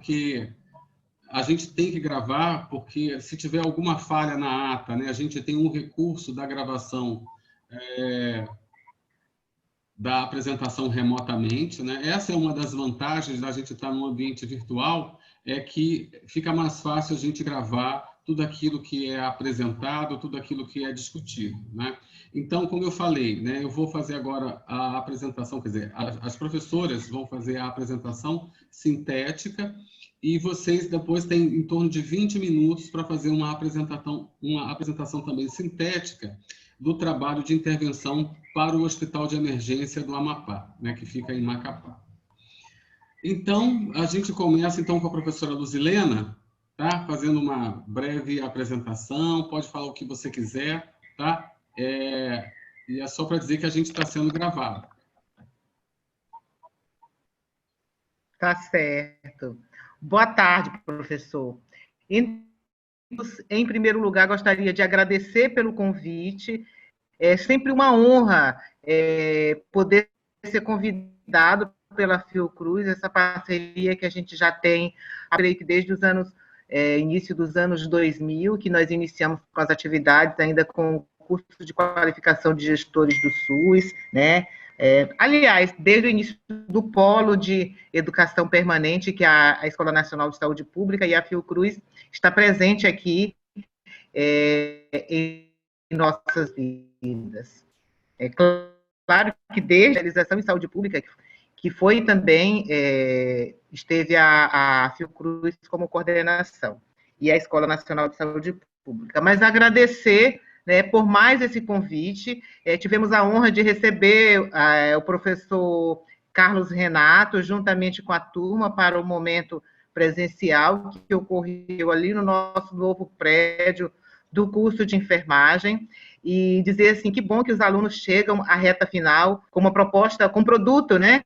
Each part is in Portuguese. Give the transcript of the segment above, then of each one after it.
porque a gente tem que gravar, porque se tiver alguma falha na ata, né, a gente tem um recurso da gravação da apresentação remotamente, né? Essa é uma das vantagens da gente estar num ambiente virtual, é que fica mais fácil a gente gravar tudo aquilo que é apresentado, tudo aquilo que é discutido, né? Então, como eu falei, né, eu vou fazer agora a apresentação, quer dizer, as professoras vão fazer a apresentação sintética e vocês depois têm em torno de 20 minutos para fazer uma apresentação também sintética do trabalho de intervenção para o Hospital de Emergência do Amapá, né, que fica em Macapá. Então, a gente começa então com a professora Luzilena, tá? Fazendo uma breve apresentação, pode falar o que você quiser, tá? E é só para dizer que a gente está sendo gravado. Tá certo. Boa tarde, professor. Em primeiro lugar, gostaria de agradecer pelo convite. É sempre uma honra poder ser convidado pela Fiocruz, essa parceria que a gente já tem, creio que desde os anos, início dos anos 2000, que nós iniciamos com as atividades ainda com o curso de qualificação de gestores do SUS, né? Aliás, desde o início do Polo de Educação Permanente, que a Escola Nacional de Saúde Pública e a Fiocruz está presente aqui em nossas vidas. É claro que desde a realização em saúde pública, que foi também, esteve a Fiocruz como coordenação, e a Escola Nacional de Saúde Pública. Mas agradecer, né, por mais esse convite. Tivemos a honra de receber o professor Carlos Renato, juntamente com a turma, para o momento presencial que ocorreu ali no nosso novo prédio do curso de enfermagem, e dizer assim, que bom que os alunos chegam à reta final com uma proposta, com produto, né?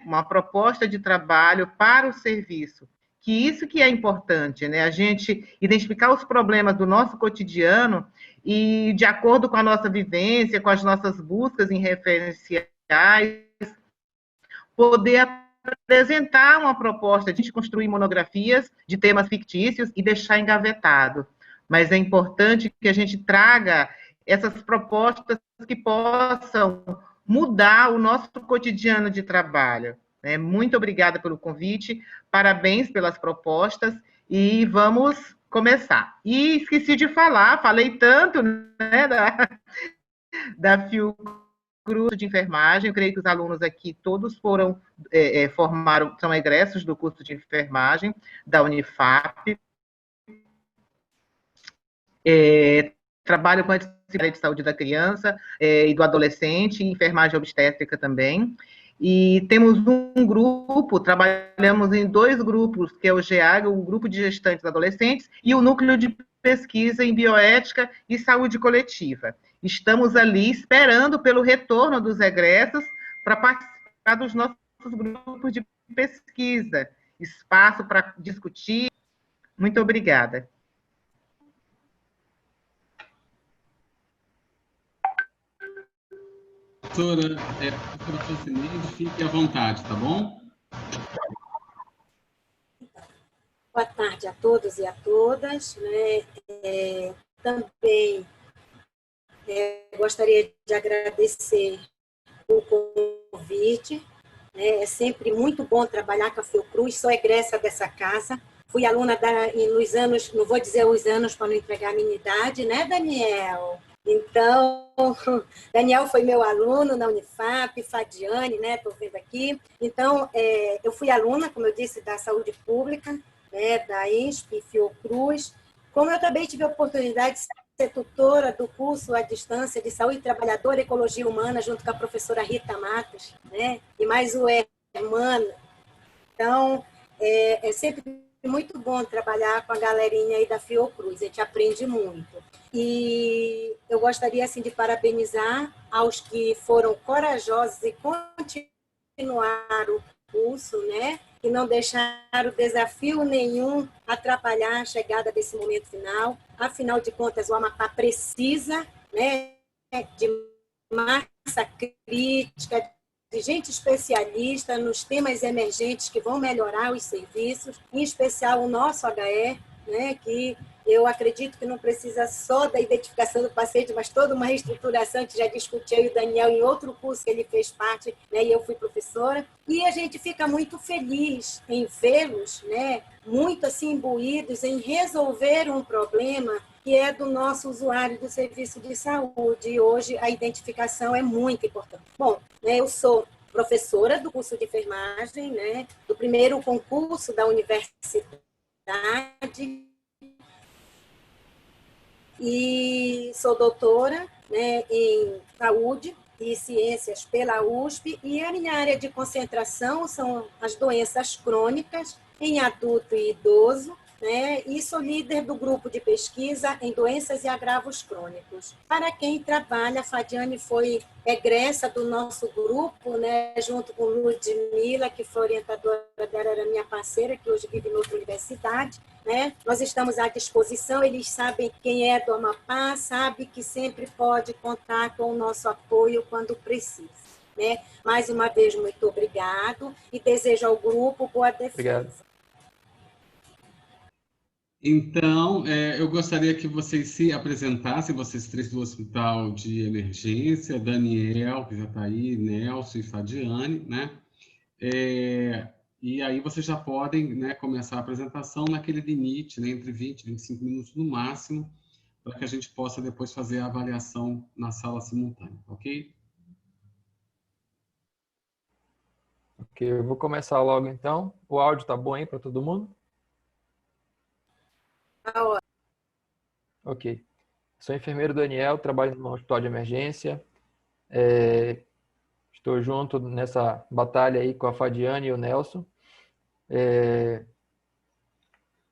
Uma proposta de trabalho para o serviço. Que isso que é importante, né? A gente identificar os problemas do nosso cotidiano e, de acordo com a nossa vivência, com as nossas buscas em referenciais, poder apresentar uma proposta, de construir monografias de temas fictícios e deixar engavetado. Mas é importante que a gente traga essas propostas que possam mudar o nosso cotidiano de trabalho. Muito obrigada pelo convite, parabéns pelas propostas, e vamos começar. E esqueci de falar, falei tanto, né, da Fiocruz de enfermagem. Eu creio que os alunos aqui todos são egressos do curso de enfermagem da Unifap. Trabalho com a disciplina de saúde da criança e do adolescente, e enfermagem obstétrica também. E temos um grupo, trabalhamos em 2 grupos, que é o GEAG, o Grupo de Gestantes Adolescentes, e o Núcleo de Pesquisa em Bioética e Saúde Coletiva. Estamos ali esperando pelo retorno dos egressos para participar dos nossos grupos de pesquisa, espaço para discutir. Muito obrigada. Professora Cineide, fique à vontade, tá bom? Boa tarde a todos e a todas, né? Também gostaria de agradecer o convite, né? É sempre muito bom trabalhar com a Fiocruz, sou egressa dessa casa, fui aluna nos anos, não vou dizer os anos para não entregar a minha idade, né, Daniel? Então, Daniel foi meu aluno na Unifap, Fadiane, né, estou vendo aqui. Então, eu fui aluna, como eu disse, da saúde pública, né, da INSP, Fiocruz. Como eu também tive a oportunidade de ser tutora do curso à distância de Saúde Trabalhadora e Ecologia Humana, junto com a professora Rita Matos, né, e mais o Hermano. Então, é sempre muito bom trabalhar com a galerinha aí da Fiocruz, a gente aprende muito. E eu gostaria, assim, de parabenizar aos que foram corajosos e continuaram o curso, né? Que não deixaram desafio nenhum atrapalhar a chegada desse momento final. Afinal de contas, o Amapá precisa, né, de massa crítica, de gente especialista nos temas emergentes que vão melhorar os serviços, em especial o nosso HE, né, que eu acredito que não precisa só da identificação do paciente, mas toda uma reestruturação que já discutiu eu e o Daniel em outro curso que ele fez parte, né, e eu fui professora. E a gente fica muito feliz em vê-los, né, muito assim imbuídos em resolver um problema que é do nosso usuário do serviço de saúde. E hoje a identificação é muito importante. Bom, né, eu sou professora do curso de enfermagem, né, do primeiro concurso da universidade, e sou doutora, né, em saúde e ciências pela USP, e a minha área de concentração são as doenças crônicas em adulto e idoso, né, e sou líder do grupo de pesquisa em doenças e agravos crônicos. Para quem trabalha, a Fadiane foi egressa do nosso grupo, né, junto com Ludmila, que foi orientadora dela, era minha parceira, que hoje vive em outra universidade, né? Nós estamos à disposição, eles sabem quem é do Amapá, sabe que sempre pode contar com o nosso apoio quando precisa. Né? Mais uma vez, muito obrigado e desejo ao grupo boa defesa. Obrigado. Então, eu gostaria que vocês se apresentassem, vocês três do Hospital de Emergência, Daniel, que já está aí, Nelson e Fadiane, né? E aí vocês já podem, né, começar a apresentação naquele limite, né, entre 20 e 25 minutos no máximo, para que a gente possa depois fazer a avaliação na sala simultânea, ok? Ok, eu vou começar logo então. O áudio está bom aí para todo mundo? Ok. Sou enfermeiro Daniel, trabalho no hospital de emergência. Estou junto nessa batalha aí com a Fadiane e o Nelson.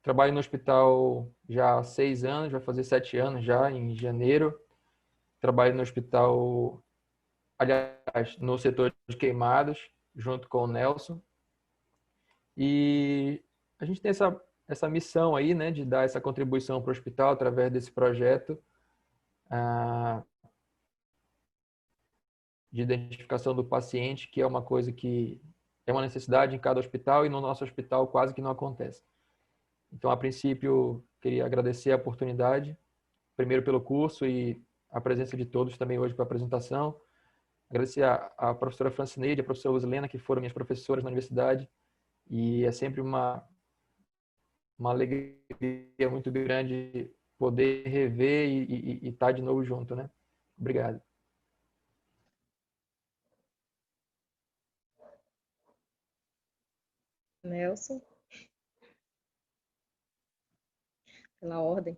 Trabalho no hospital já há 6 anos, vai fazer 7 anos já, em janeiro. Trabalho no hospital, aliás, no setor de queimados, junto com o Nelson. E a gente tem essa missão aí, né, de dar essa contribuição para o hospital através desse projeto de identificação do paciente, que é uma coisa que é uma necessidade em cada hospital e no nosso hospital quase que não acontece. Então, a princípio, queria agradecer a oportunidade, primeiro pelo curso e a presença de todos também hoje para a apresentação. Agradecer a professora Francineide, a professora Rosilena, que foram minhas professoras na universidade, e é sempre uma alegria muito grande poder rever e estar de novo junto, né? Obrigado. Nelson, pela ordem.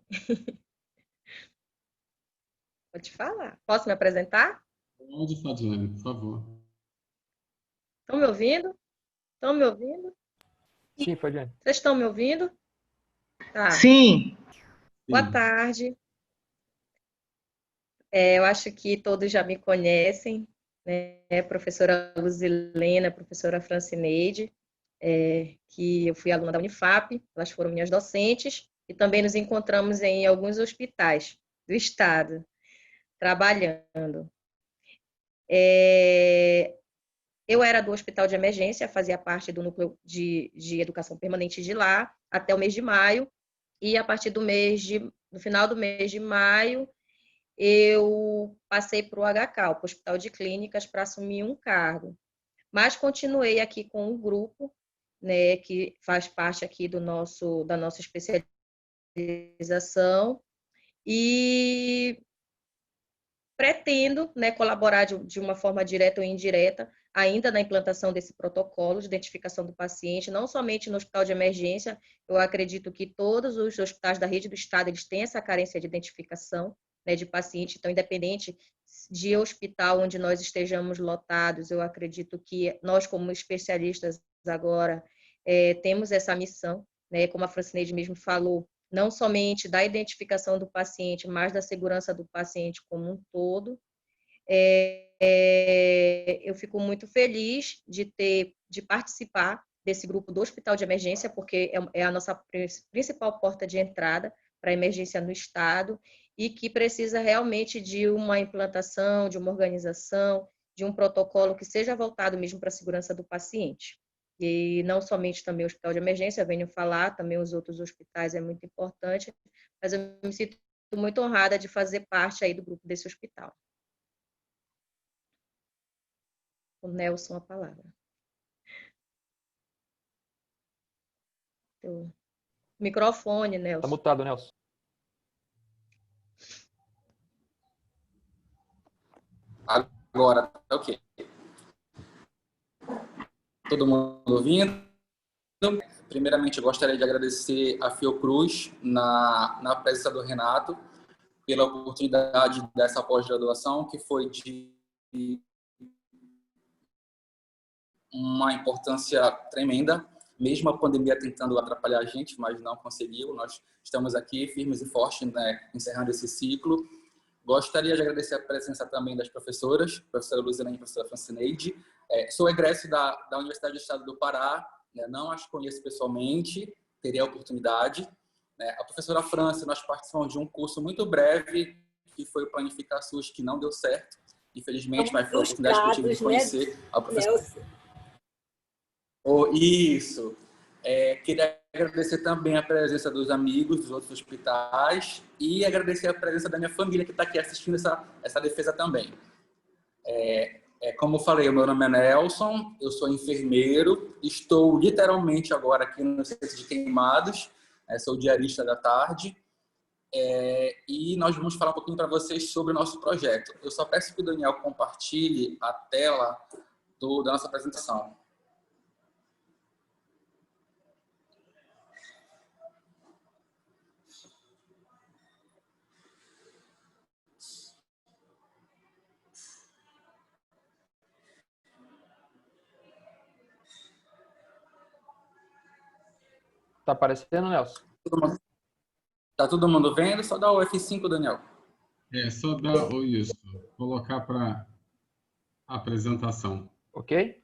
Pode falar. Posso me apresentar? Pode, Fadiane, por favor. Estão me ouvindo? Estão me ouvindo? Sim, Fadiane. Vocês estão me ouvindo? Tá. Sim. Boa tarde. Eu acho que todos já me conhecem, né? Professora Luzilena, professora Francineide, que eu fui aluna da Unifap, elas foram minhas docentes, e também nos encontramos em alguns hospitais do estado, trabalhando. Eu era do hospital de emergência, fazia parte do núcleo de educação permanente de lá, até o mês de maio, e a partir do final do mês de maio, eu passei para o HCAL, para o Hospital de Clínicas, para assumir um cargo. Mas continuei aqui com um grupo, né, que faz parte aqui da nossa especialização, e pretendo, né, colaborar de uma forma direta ou indireta, ainda na implantação desse protocolo de identificação do paciente, não somente no hospital de emergência. Eu acredito que todos os hospitais da rede do estado, eles têm essa carência de identificação, né, de paciente. Então, independente de hospital onde nós estejamos lotados, eu acredito que nós, como especialistas agora, temos essa missão, né, como a Francineide mesmo falou, não somente da identificação do paciente, mas da segurança do paciente como um todo. Eu fico muito feliz de participar desse grupo do Hospital de Emergência, porque é a nossa principal porta de entrada para a emergência no estado, e que precisa realmente de uma implantação, de uma organização de um protocolo que seja voltado mesmo para a segurança do paciente. E não somente também o hospital de emergência, venho falar, também os outros hospitais é muito importante, mas eu me sinto muito honrada de fazer parte aí do grupo desse hospital. O Nelson, a palavra. Teu microfone, Nelson. Está mutado, Nelson. Agora, ok. Todo mundo ouvindo? Primeiramente, eu gostaria de agradecer a Fiocruz, na presença do Renato, pela oportunidade dessa pós-graduação, que foi de uma importância tremenda, mesmo a pandemia tentando atrapalhar a gente, mas não conseguiu. Nós estamos aqui firmes e fortes, né, encerrando esse ciclo. Gostaria de agradecer a presença também das professoras, professora Luzilene e professora Francineide. Sou egresso da Universidade do Estado do Pará, né, não as conheço pessoalmente, teria a oportunidade. A professora França, nós participamos de um curso muito breve, que foi o Planificar SUS, que não deu certo, infelizmente, mas foi a oportunidade que eu tive de conhecer a professora. Isso. Queria agradecer também a presença dos amigos dos outros hospitais e agradecer a presença da minha família que está aqui assistindo essa defesa também. Como eu falei, o meu nome é Nelson, eu sou enfermeiro, estou literalmente agora aqui no Centro de Queimados, sou diarista da tarde, e nós vamos falar um pouquinho para vocês sobre o nosso projeto. Eu só peço que o Daniel compartilhe a tela da nossa apresentação. Tá aparecendo, Nelson? Tá todo mundo vendo? Só dá o F5, Daniel. Só dá isso. Colocar para apresentação. Ok?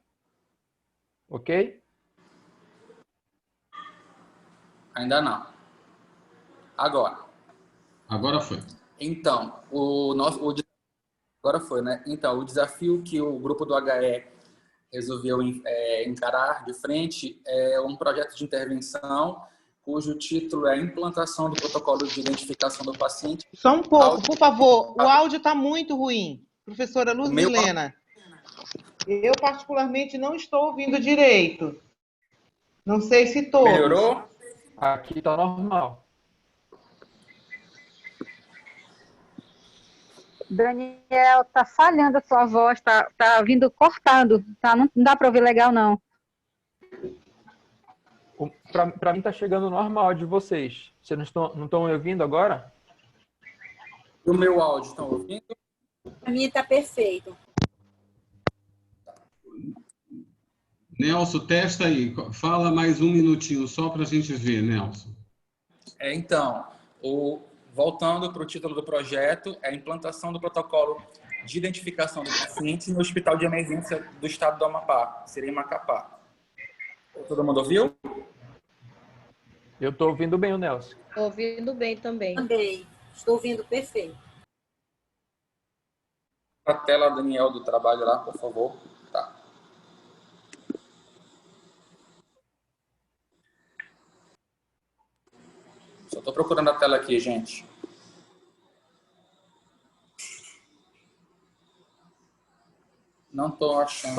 Ok? Ainda não. Agora. Agora foi. Então, agora foi, né? Então, o desafio que o grupo do HE resolveu encarar de frente é um projeto de intervenção cujo título é Implantação do Protocolo de Identificação do Paciente. Só um pouco, por favor. O áudio está muito ruim. Professora Luzilena, eu particularmente não estou ouvindo direito. Não sei se todos. Melhorou? Aqui está normal. Daniel, tá falhando a sua voz, tá vindo cortando, tá? Não dá para ouvir legal, não. Para mim tá chegando normal de vocês. Vocês não estão me ouvindo agora? O meu áudio, estão ouvindo? Para mim está perfeito. Nelson, testa aí. Fala mais um minutinho só para a gente ver, Nelson. Então, voltando para o título do projeto, é a implantação do protocolo de identificação do paciente no Hospital de Emergência do Estado do Amapá, seria em Macapá. Todo mundo ouviu? Eu estou ouvindo bem o Nelson. Estou ouvindo bem também. Também. Estou ouvindo perfeito. A tela, Daniel, do trabalho lá, por favor. Tá. Só estou procurando a tela aqui, gente. Não estou achando.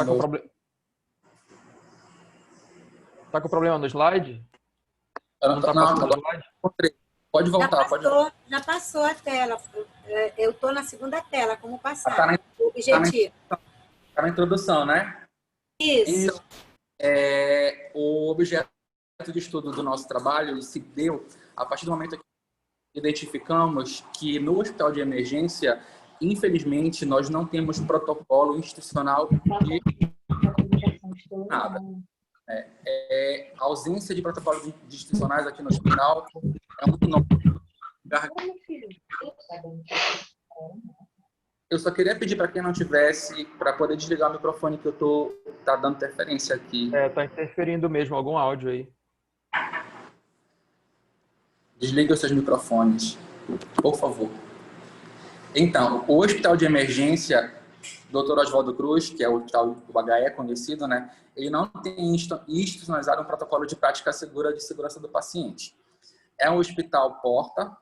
Tá com problema no slide? Não tá passando no slide? Pode voltar, pode voltar. Já passou a tela. Eu estou na segunda tela, como passar. O objetivo. Está na introdução, né? Isso. O objeto de estudo do nosso trabalho se deu a partir do momento que identificamos que no hospital de emergência, infelizmente, nós não temos protocolo institucional de nada. A ausência de protocolos institucionais aqui no hospital é muito nova. Eu só queria pedir para quem não tivesse, para poder desligar o microfone, que tá dando interferência aqui. Tá interferindo mesmo algum áudio aí. Desligue os seus microfones, por favor. Então, o hospital de emergência Dr. Oswaldo Cruz, que é o hospital do HE conhecido, né, ele não tem institucionalizado um protocolo de prática segura de segurança do paciente. É um hospital porta,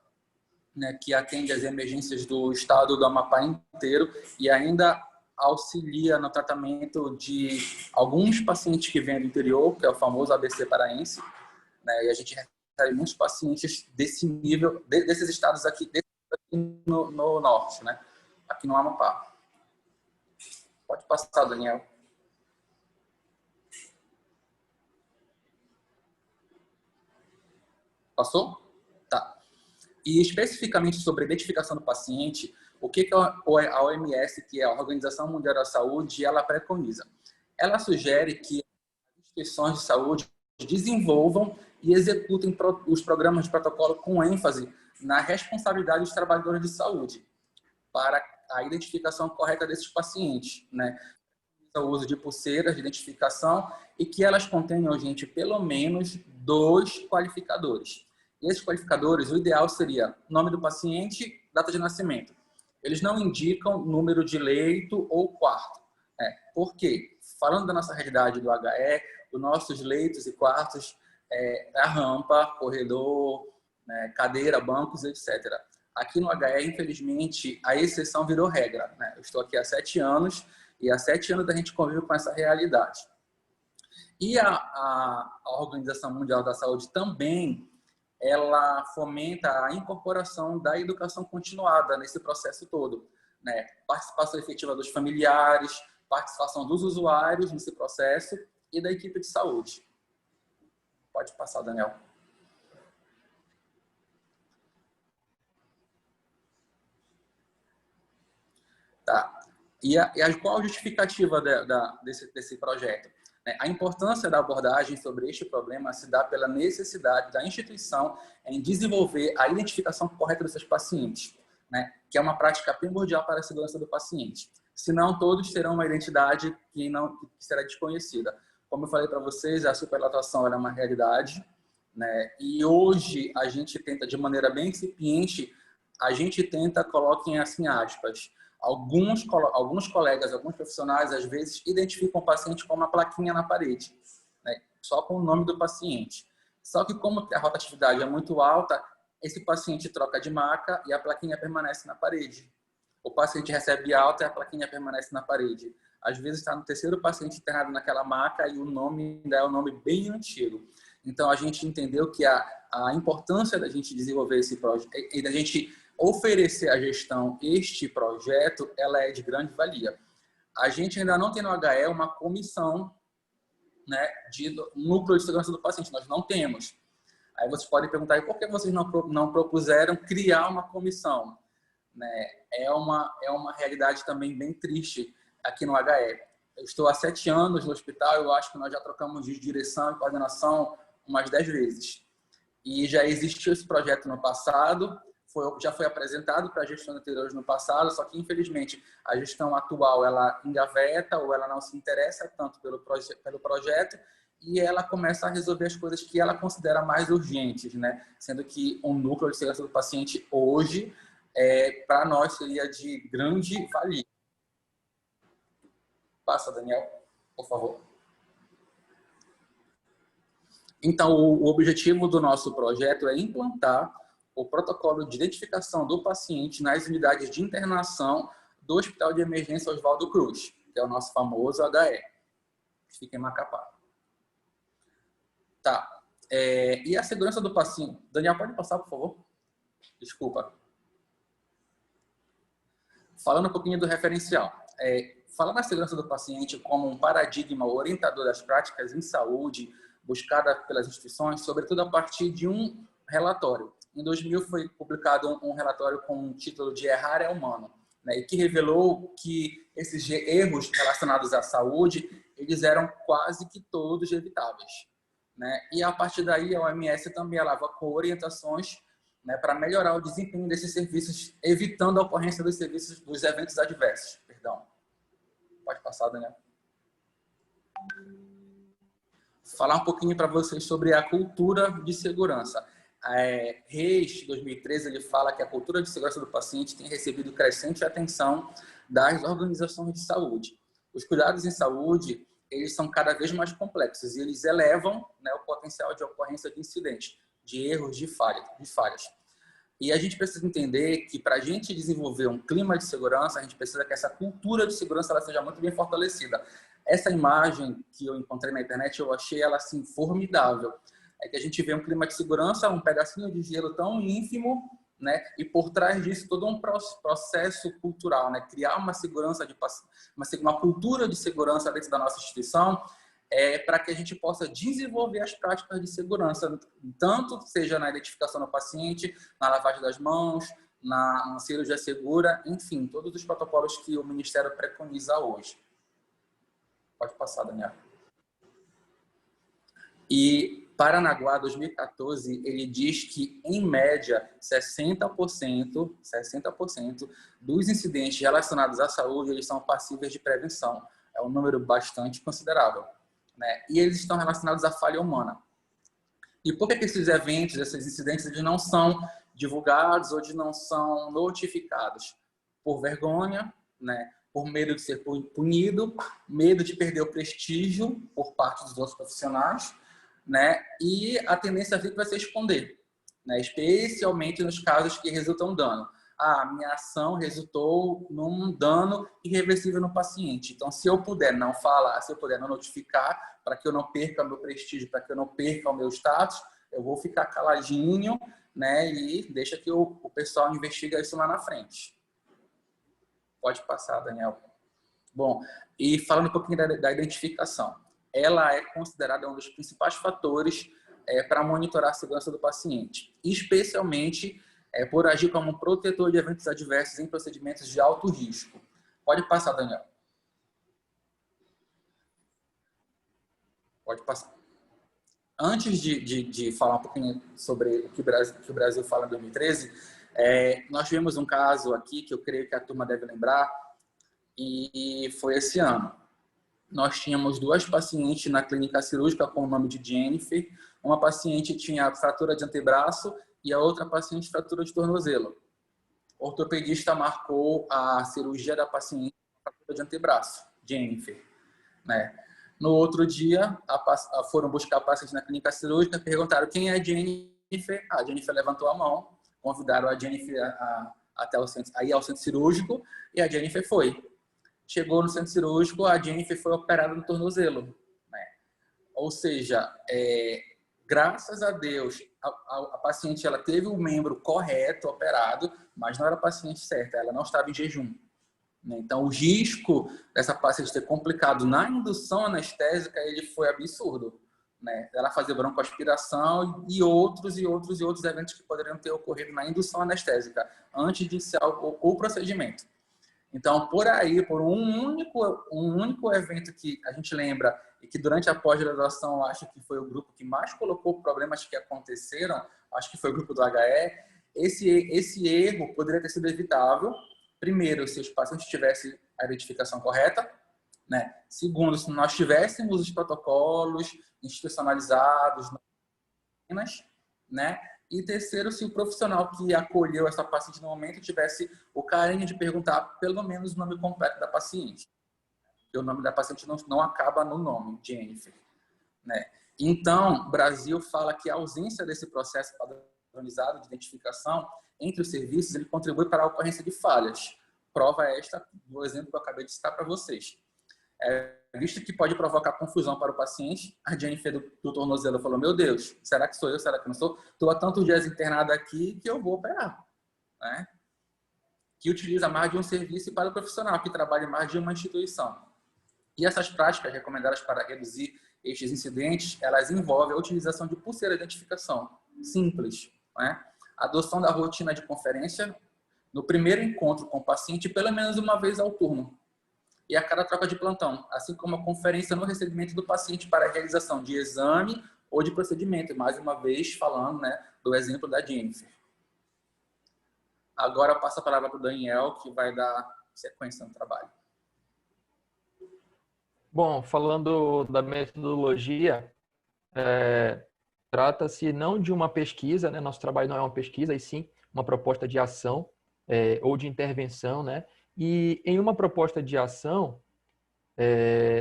né, que atende as emergências do estado do Amapá inteiro e ainda auxilia no tratamento de alguns pacientes que vêm do interior, que é o famoso ABC paraense, né, e a gente recebe muitos pacientes desse nível, desses estados aqui, no norte, né, aqui no Amapá. Pode passar, Daniel. Passou? Tá. E especificamente sobre a identificação do paciente, o que a OMS, que é a Organização Mundial da Saúde, ela preconiza? Ela sugere que as instituições de saúde desenvolvam e executem os programas de protocolo com ênfase na responsabilidade dos trabalhadores de saúde para a identificação correta desses pacientes, né? O uso de pulseiras de identificação e que elas contenham, gente, pelo menos 2 qualificadores. E esses qualificadores, o ideal seria nome do paciente, data de nascimento. Eles não indicam número de leito ou quarto. Por quê? Falando da nossa realidade do HE, os nossos leitos e quartos, a rampa, corredor, né, cadeira, bancos, etc. Aqui no HE, infelizmente, a exceção virou regra, né? Eu estou aqui há 7 anos e há 7 anos a gente convive com essa realidade. E a Organização Mundial da Saúde também, ela fomenta a incorporação da educação continuada nesse processo todo, né? Participação efetiva dos familiares, participação dos usuários nesse processo e da equipe de saúde. Pode passar, Daniel. Tá. E qual a justificativa desse projeto? A importância da abordagem sobre este problema se dá pela necessidade da instituição em desenvolver a identificação correta dos seus pacientes, né? Que é uma prática primordial para a segurança do paciente. Senão, todos terão uma identidade que será desconhecida. Como eu falei para vocês, a superlotação é uma realidade, né? E hoje a gente tenta, de maneira bem incipiente, coloquem assim aspas, alguns colegas, alguns profissionais, às vezes, identificam o paciente com uma plaquinha na parede, né? Só com o nome do paciente. Só que como a rotatividade é muito alta, esse paciente troca de maca e a plaquinha permanece na parede. O paciente recebe alta e a plaquinha permanece na parede. Às vezes está no 3º paciente internado naquela maca e o nome ainda é um nome bem antigo. Então, a gente entendeu que a importância da gente desenvolver esse projeto e da gente oferecer à gestão este projeto, ela é de grande valia. A gente ainda não tem no HE uma comissão, né, de núcleo de segurança do paciente. Nós não temos. Aí vocês podem perguntar, por que vocês não propuseram criar uma comissão? Né? É uma realidade também bem triste aqui no HE. Eu estou há 7 anos no hospital, eu acho que nós já trocamos de direção e coordenação umas 10 vezes. E já existiu esse projeto no passado, já foi apresentado para a gestão anterior no passado, só que, infelizmente, a gestão atual, ela engaveta ou ela não se interessa tanto pelo projeto e ela começa a resolver as coisas que ela considera mais urgentes, né? Sendo que um núcleo de segurança do paciente hoje, para nós, seria de grande valia. Passa, Daniel, por favor. Então, o objetivo do nosso projeto é implantar o protocolo de identificação do paciente nas unidades de internação do Hospital de Emergência Oswaldo Cruz, que é o nosso famoso HE, que fica em Macapá. Tá. E a segurança do paciente... Daniel, pode passar, por favor? Desculpa. Falando um pouquinho do referencial. Falar na segurança do paciente como um paradigma orientador das práticas em saúde buscada pelas instituições, sobretudo a partir de um relatório. Em 2000 foi publicado um relatório com o título de Errar é Humano, né, e que revelou que esses erros relacionados à saúde, eles eram quase que todos evitáveis, né? E a partir daí a OMS também alavancou orientações, né, para melhorar o desempenho desses serviços, evitando a ocorrência dos eventos adversos. Perdão. Pode passar, Daniel. Falar um pouquinho para vocês sobre a cultura de segurança. Reis, 2013, ele fala que a cultura de segurança do paciente tem recebido crescente atenção das organizações de saúde. Os cuidados em saúde, eles são cada vez mais complexos e eles elevam, né, o potencial de ocorrência de incidentes, de erros, de falhas. E a gente precisa entender que para a gente desenvolver um clima de segurança, a gente precisa que essa cultura de segurança ela seja muito bem fortalecida. Essa imagem que eu encontrei na internet, eu achei ela assim formidável. É que a gente vê um clima de segurança, um pedacinho de gelo tão ínfimo, né? E por trás disso todo um processo cultural, né? Criar uma segurança uma cultura de segurança dentro da nossa instituição, para que a gente possa desenvolver as práticas de segurança, tanto seja na identificação do paciente, na lavagem das mãos, na cirurgia segura, enfim, todos os protocolos que o Ministério preconiza hoje. Pode passar, Daniel. E Paranaguá 2014, ele diz que, em média, 60% dos incidentes relacionados à saúde eles são passíveis de prevenção. É um número bastante considerável, né? E eles estão relacionados à falha humana. E por que esses eventos, esses incidentes, eles não são divulgados ou não são notificados? Por vergonha, né? Por medo de ser punido, medo de perder o prestígio por parte dos outros profissionais, né? E a tendência vai ser esconder, né? Especialmente nos casos que resultam dano. A minha ação resultou num dano irreversível no paciente. Então, se eu puder não falar, se eu puder não notificar, para que eu não perca meu prestígio, para que eu não perca o meu status, eu vou ficar caladinho, né? E deixa que o pessoal investiga isso lá na frente. Pode passar, Daniel. Bom, e falando um pouquinho da identificação. Ela é considerada um dos principais fatores para monitorar a segurança do paciente, especialmente por agir como um protetor de eventos adversos em procedimentos de alto risco. Pode passar, Daniel. Pode passar. Antes de falar um pouquinho sobre o que o Brasil fala em 2013, nós tivemos um caso aqui que eu creio que a turma deve lembrar, e foi esse ano. Nós tínhamos 2 pacientes na clínica cirúrgica com o nome de Jennifer. Uma paciente tinha fratura de antebraço e a outra paciente fratura de tornozelo. O ortopedista marcou a cirurgia da paciente com fratura de antebraço, Jennifer, né? No outro dia, foram buscar a paciente na clínica cirúrgica, perguntaram quem é a Jennifer. A Jennifer levantou a mão, convidaram a Jennifer até o centro, a ir ao centro cirúrgico, e a Jennifer foi. Chegou no centro cirúrgico, a Jennifer foi operada no tornozelo, né? Ou seja, graças a Deus, a paciente ela teve o membro correto, operado, mas não era a paciente certa, ela não estava em jejum, né? Então, o risco dessa paciente ter complicado na indução anestésica, ele foi absurdo, né? Ela fazia broncoaspiração e outros eventos que poderiam ter ocorrido na indução anestésica, antes de iniciar o procedimento. Então, por um único evento que a gente lembra e que durante a pós-graduação acho que foi o grupo que mais colocou problemas que aconteceram, acho que foi o grupo do HE, esse erro poderia ter sido evitável. Primeiro, se os pacientes tivessem a identificação correta, né? Segundo, se nós tivéssemos os protocolos institucionalizados, né? E terceiro, se o profissional que acolheu essa paciente no momento tivesse o carinho de perguntar pelo menos o nome completo da paciente. Porque o nome da paciente não acaba no nome, Jennifer, né? Então, o Brasil fala que a ausência desse processo padronizado de identificação entre os serviços, ele contribui para a ocorrência de falhas. Prova esta do exemplo que eu acabei de citar para vocês. Visto que pode provocar confusão para o paciente, a Jennifer do tornozelo falou, meu Deus, será que sou eu, será que não sou? Estou há tantos dias internada aqui que eu vou operar, né? Que utiliza mais de um serviço para o profissional, que trabalha em mais de uma instituição. E essas práticas recomendadas para reduzir estes incidentes, elas envolvem a utilização de pulseira de identificação, simples, né? A adoção da rotina de conferência no primeiro encontro com o paciente, pelo menos uma vez ao turno, e a cada troca de plantão, assim como a conferência no recebimento do paciente para a realização de exame ou de procedimento, mais uma vez falando, né, do exemplo da Jennifer. Agora eu passo a palavra para o Daniel, que vai dar sequência no trabalho. Bom, falando da metodologia, trata-se não de uma pesquisa, né? Nosso trabalho não é uma pesquisa, e sim uma proposta de ação ou de intervenção, né? E em uma proposta de ação,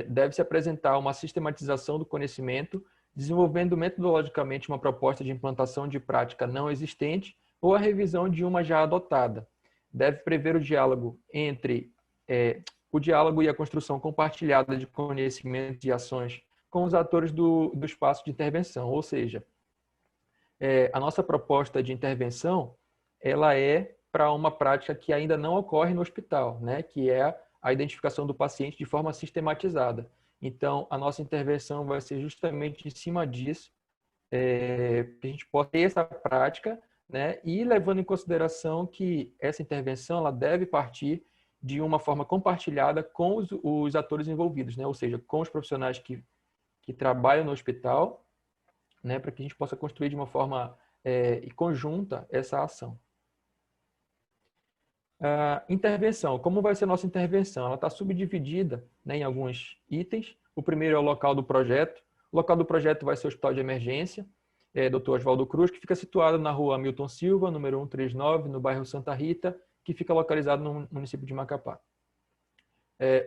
deve-se apresentar uma sistematização do conhecimento, desenvolvendo metodologicamente uma proposta de implantação de prática não existente ou a revisão de uma já adotada. Deve prever o diálogo e a construção compartilhada de conhecimentos e ações com os atores do espaço de intervenção, ou seja, a nossa proposta de intervenção, ela é para uma prática que ainda não ocorre no hospital, né? Que é a identificação do paciente de forma sistematizada. Então, a nossa intervenção vai ser justamente em cima disso, que a gente possa ter essa prática, né? E levando em consideração que essa intervenção ela deve partir de uma forma compartilhada com os atores envolvidos, né? Ou seja, com os profissionais que trabalham no hospital, né? Para que a gente possa construir de uma forma conjunta essa ação. Intervenção. Como vai ser a nossa intervenção? Ela está subdividida, né, em alguns itens. O primeiro é o local do projeto. O local do projeto vai ser o Hospital de Emergência, Dr. Oswaldo Cruz, que fica situado na rua Hamilton Silva, número 139, no bairro Santa Rita, que fica localizado no município de Macapá.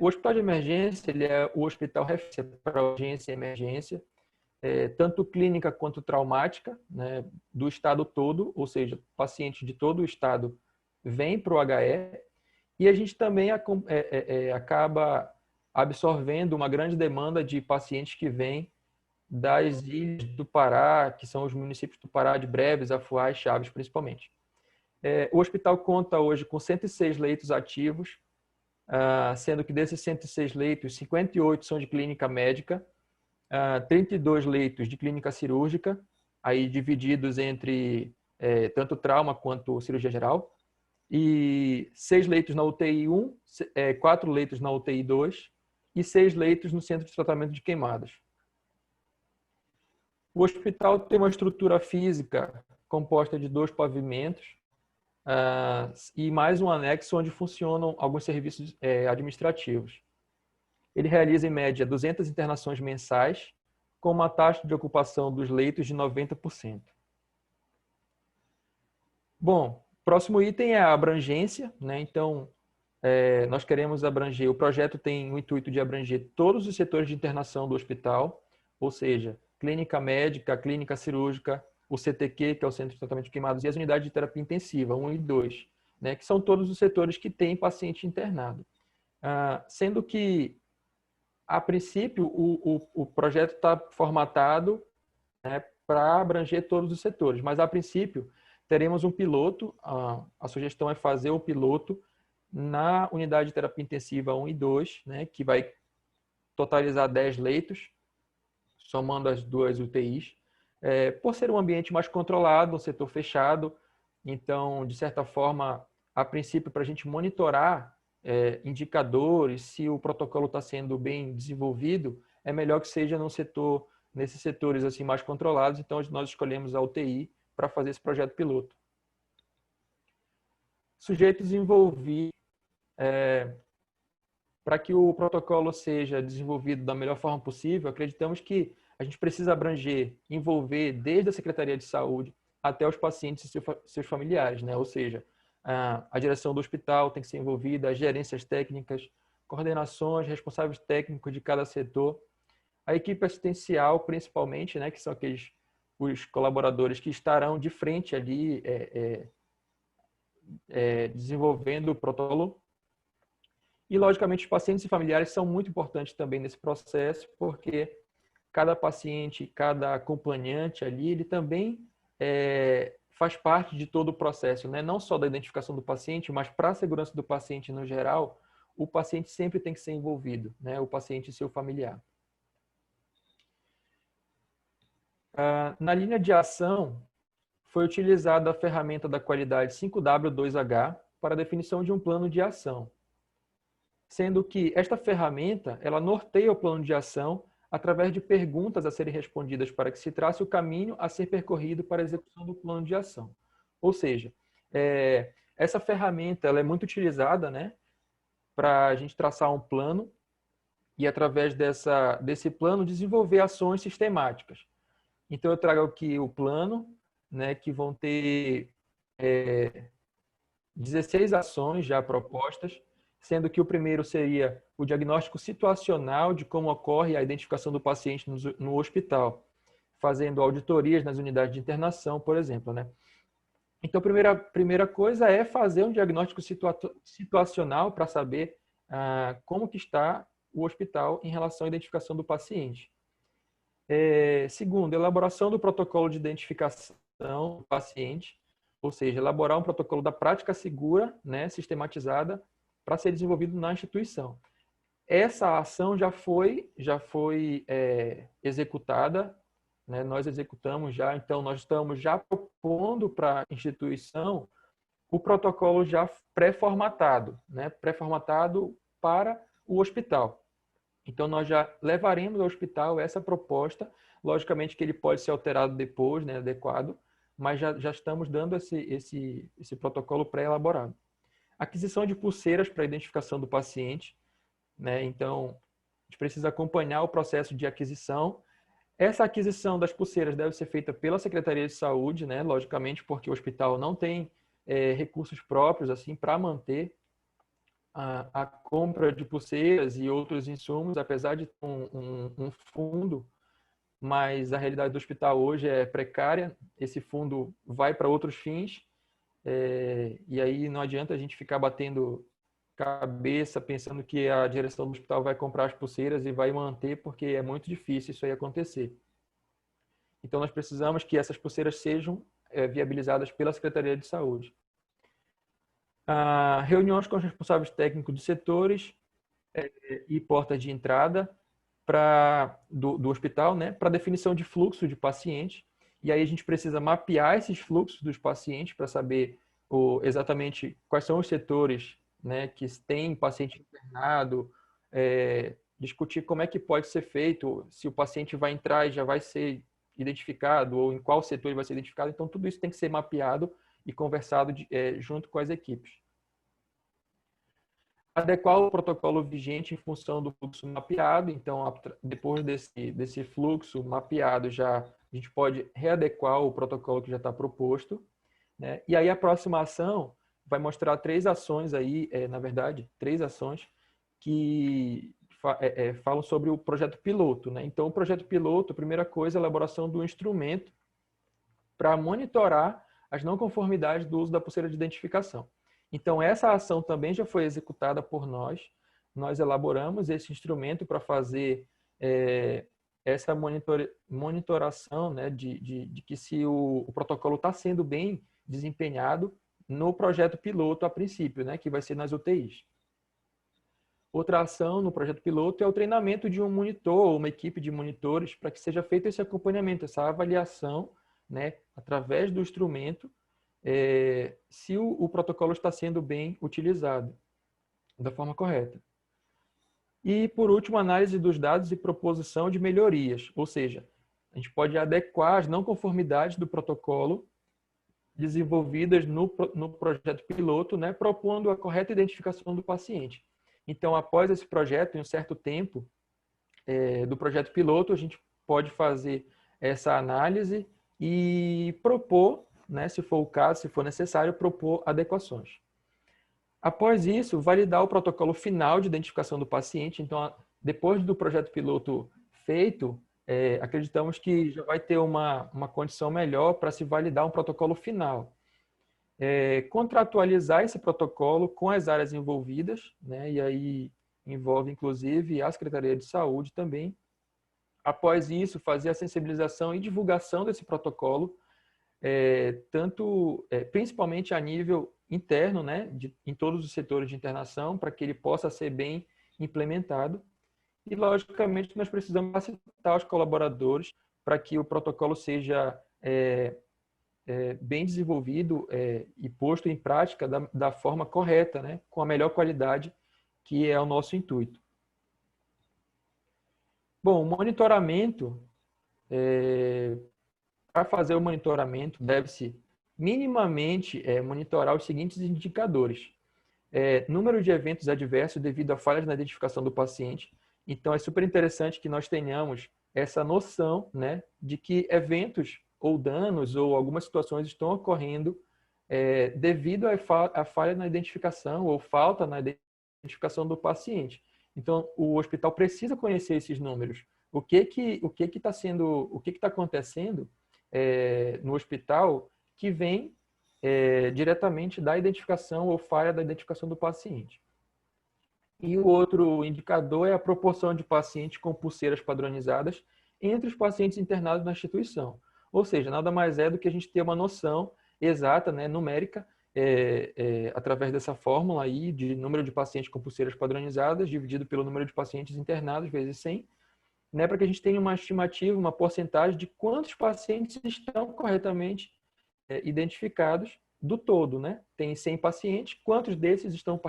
O Hospital de Emergência ele é o hospital referência para urgência e emergência, tanto clínica quanto traumática, né, do estado todo, ou seja, pacientes de todo o estado vem para o HE, e a gente também acaba absorvendo uma grande demanda de pacientes que vêm das ilhas do Pará, que são os municípios do Pará, de Breves, Afuá e Chaves, principalmente. O hospital conta hoje com 106 leitos ativos, sendo que desses 106 leitos, 58 são de clínica médica, 32 leitos de clínica cirúrgica, aí divididos entre tanto trauma quanto cirurgia geral, e 6 leitos na UTI 1, 4 leitos na UTI 2 e 6 leitos no Centro de Tratamento de Queimadas. O hospital tem uma estrutura física composta de 2 pavimentos e mais um anexo onde funcionam alguns serviços administrativos. Ele realiza, em média, 200 internações mensais, com uma taxa de ocupação dos leitos de 90%. Bom, próximo item é a abrangência, né? Então, nós queremos abranger, o projeto tem o intuito de abranger todos os setores de internação do hospital, ou seja, clínica médica, clínica cirúrgica, o CTQ, que é o Centro de Tratamento de Queimados, e as unidades de terapia intensiva, 1 e 2, né? Que são todos os setores que têm paciente internado. Sendo que, a princípio, o projeto está formatado, né, para abranger todos os setores, mas, a princípio, teremos um piloto, a sugestão é fazer o piloto na unidade de terapia intensiva 1 e 2, né, que vai totalizar 10 leitos, somando as 2 UTIs, por ser um ambiente mais controlado, um setor fechado. Então, de certa forma, a princípio, para a gente monitorar indicadores, se o protocolo está sendo bem desenvolvido, é melhor que seja nesses setores assim, mais controlados. Então, nós escolhemos a UTI para fazer esse projeto piloto. Sujeitos envolvidos, para que o protocolo seja desenvolvido da melhor forma possível, acreditamos que a gente precisa abranger, envolver desde a Secretaria de Saúde até os pacientes e seus familiares, né? Ou seja, a direção do hospital tem que ser envolvida, as gerências técnicas, coordenações, responsáveis técnicos de cada setor, a equipe assistencial, principalmente, né? Que são os colaboradores que estarão de frente ali desenvolvendo o protocolo. E, logicamente, os pacientes e familiares são muito importantes também nesse processo, porque cada paciente, cada acompanhante ali, ele também faz parte de todo o processo, né? Não só da identificação do paciente, mas para a segurança do paciente no geral, o paciente sempre tem que ser envolvido, né? O paciente e seu familiar. Na linha de ação, foi utilizada a ferramenta da qualidade 5W2H para a definição de um plano de ação, sendo que esta ferramenta ela norteia o plano de ação através de perguntas a serem respondidas para que se trace o caminho a ser percorrido para a execução do plano de ação. Ou seja, essa ferramenta ela é muito utilizada, né, para a gente traçar um plano e, através desse plano, desenvolver ações sistemáticas. Então, eu trago aqui o plano, né, que vão ter 16 ações já propostas, sendo que o primeiro seria o diagnóstico situacional de como ocorre a identificação do paciente no hospital, fazendo auditorias nas unidades de internação, por exemplo, né? Então, a primeira coisa é fazer um diagnóstico situacional para saber como que está o hospital em relação à identificação do paciente. Segundo, elaboração do protocolo de identificação do paciente, ou seja, elaborar um protocolo da prática segura, né, sistematizada, para ser desenvolvido na instituição. Essa ação já foi executada, né, nós executamos já, então nós estamos já propondo para a instituição o protocolo já pré-formatado, né, pré-formatado para o hospital. Então, nós já levaremos ao hospital essa proposta, logicamente que ele pode ser alterado depois, né, adequado, mas já estamos dando esse protocolo pré-elaborado. Aquisição de pulseiras para identificação do paciente, né, então a gente precisa acompanhar o processo de aquisição. Essa aquisição das pulseiras deve ser feita pela Secretaria de Saúde, né, logicamente porque o hospital não tem recursos próprios assim para manter a compra de pulseiras e outros insumos, apesar de ter um fundo, mas a realidade do hospital hoje é precária, esse fundo vai para outros fins, e aí não adianta a gente ficar batendo cabeça pensando que a direção do hospital vai comprar as pulseiras e vai manter, porque é muito difícil isso aí acontecer. Então nós precisamos que essas pulseiras sejam viabilizadas pela Secretaria de Saúde. Reuniões com os responsáveis técnicos dos setores e portas de entrada do hospital, né, para definição de fluxo de pacientes. E aí a gente precisa mapear esses fluxos dos pacientes para saber exatamente quais são os setores, né, que têm paciente internado, discutir como é que pode ser feito, se o paciente vai entrar e já vai ser identificado, ou em qual setor ele vai ser identificado. Então, tudo isso tem que ser mapeado e conversado junto com as equipes. Adequar o protocolo vigente em função do fluxo mapeado. Então, depois desse fluxo mapeado, a gente pode readequar o protocolo que já está proposto, né? E aí a próxima ação vai mostrar 3 ações aí, na verdade, 3 ações que falam sobre o projeto piloto, né? Então, o projeto piloto, a primeira coisa é a elaboração do instrumento para monitorar as não conformidades do uso da pulseira de identificação. Então, essa ação também já foi executada por nós. Nós elaboramos esse instrumento para fazer essa monitoração, né, de que se o protocolo está sendo bem desempenhado no projeto piloto a princípio, né, que vai ser nas UTIs. Outra ação no projeto piloto é o treinamento de um monitor ou uma equipe de monitores para que seja feito esse acompanhamento, essa avaliação, né, através do instrumento, se o protocolo está sendo bem utilizado da forma correta. E, por último, análise dos dados e proposição de melhorias, ou seja, a gente pode adequar as não conformidades do protocolo desenvolvidas no projeto piloto, né, propondo a correta identificação do paciente. Então, após esse projeto, em um certo tempo do projeto piloto, a gente pode fazer essa análise e propor, né, se for o caso, se for necessário, propor adequações. Após isso, validar o protocolo final de identificação do paciente. Então, depois do projeto piloto feito, acreditamos que já vai ter uma condição melhor para se validar um protocolo final. Contratualizar esse protocolo com as áreas envolvidas, né, e aí envolve, inclusive, a Secretaria de Saúde também. Após isso, fazer a sensibilização e divulgação desse protocolo, principalmente a nível interno, né, em todos os setores de internação, para que ele possa ser bem implementado. E, logicamente, nós precisamos capacitar os colaboradores para que o protocolo seja bem desenvolvido e posto em prática da forma correta, né, com a melhor qualidade, que é o nosso intuito. Bom, o monitoramento, para fazer o monitoramento, deve-se minimamente monitorar os seguintes indicadores. Número de eventos adversos devido a falhas na identificação do paciente. Então, é super interessante que nós tenhamos essa noção, né, de que eventos ou danos ou algumas situações estão ocorrendo devido à falha na identificação ou falta na identificação do paciente. Então, o hospital precisa conhecer esses números. O que está acontecendo no hospital que vem diretamente da identificação ou falha da identificação do paciente. E o outro indicador é a proporção de pacientes com pulseiras padronizadas entre os pacientes internados na instituição. Ou seja, nada mais é do que a gente ter uma noção exata, né, numérica, através dessa fórmula aí de número de pacientes com pulseiras padronizadas dividido pelo número de pacientes internados vezes 100, né, para que a gente tenha uma estimativa, uma porcentagem de quantos pacientes estão corretamente identificados do todo, né? Tem 100 pacientes, quantos desses estão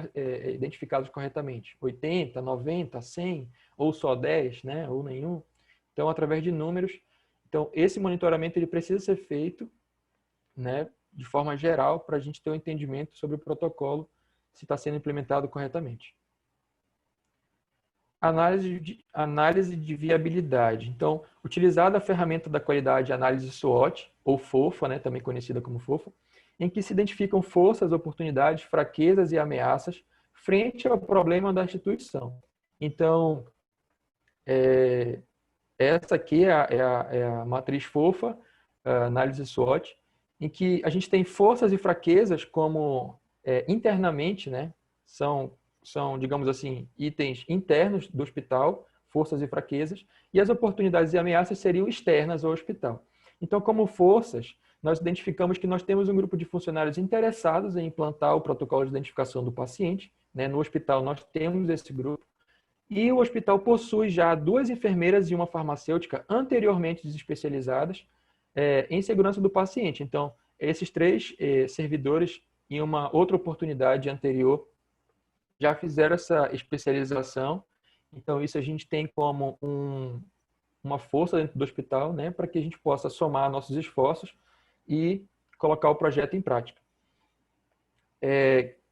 identificados corretamente? 80, 90, 100, ou só 10, né? Ou nenhum. Então, através de números. Então, esse monitoramento ele precisa ser feito, né, de forma geral, para a gente ter um entendimento sobre o protocolo, se está sendo implementado corretamente. Análise de viabilidade. Então, utilizada a ferramenta da qualidade análise SWOT, ou FOFA, né, também conhecida como FOFA, em que se identificam forças, oportunidades, fraquezas e ameaças frente ao problema da instituição. Então, essa aqui é a matriz FOFA, a análise SWOT, em que a gente tem forças e fraquezas como internamente, né, são, digamos assim, itens internos do hospital, forças e fraquezas, e as oportunidades e ameaças seriam externas ao hospital. Então, como forças, nós identificamos que nós temos um grupo de funcionários interessados em implantar o protocolo de identificação do paciente, né? No hospital nós temos esse grupo, e o hospital possui já 2 enfermeiras e uma farmacêutica anteriormente especializadas em segurança do paciente. Então, esses 3 servidores, em uma outra oportunidade anterior, já fizeram essa especialização. Então, isso a gente tem como uma força dentro do hospital, né, para que a gente possa somar nossos esforços e colocar o projeto em prática.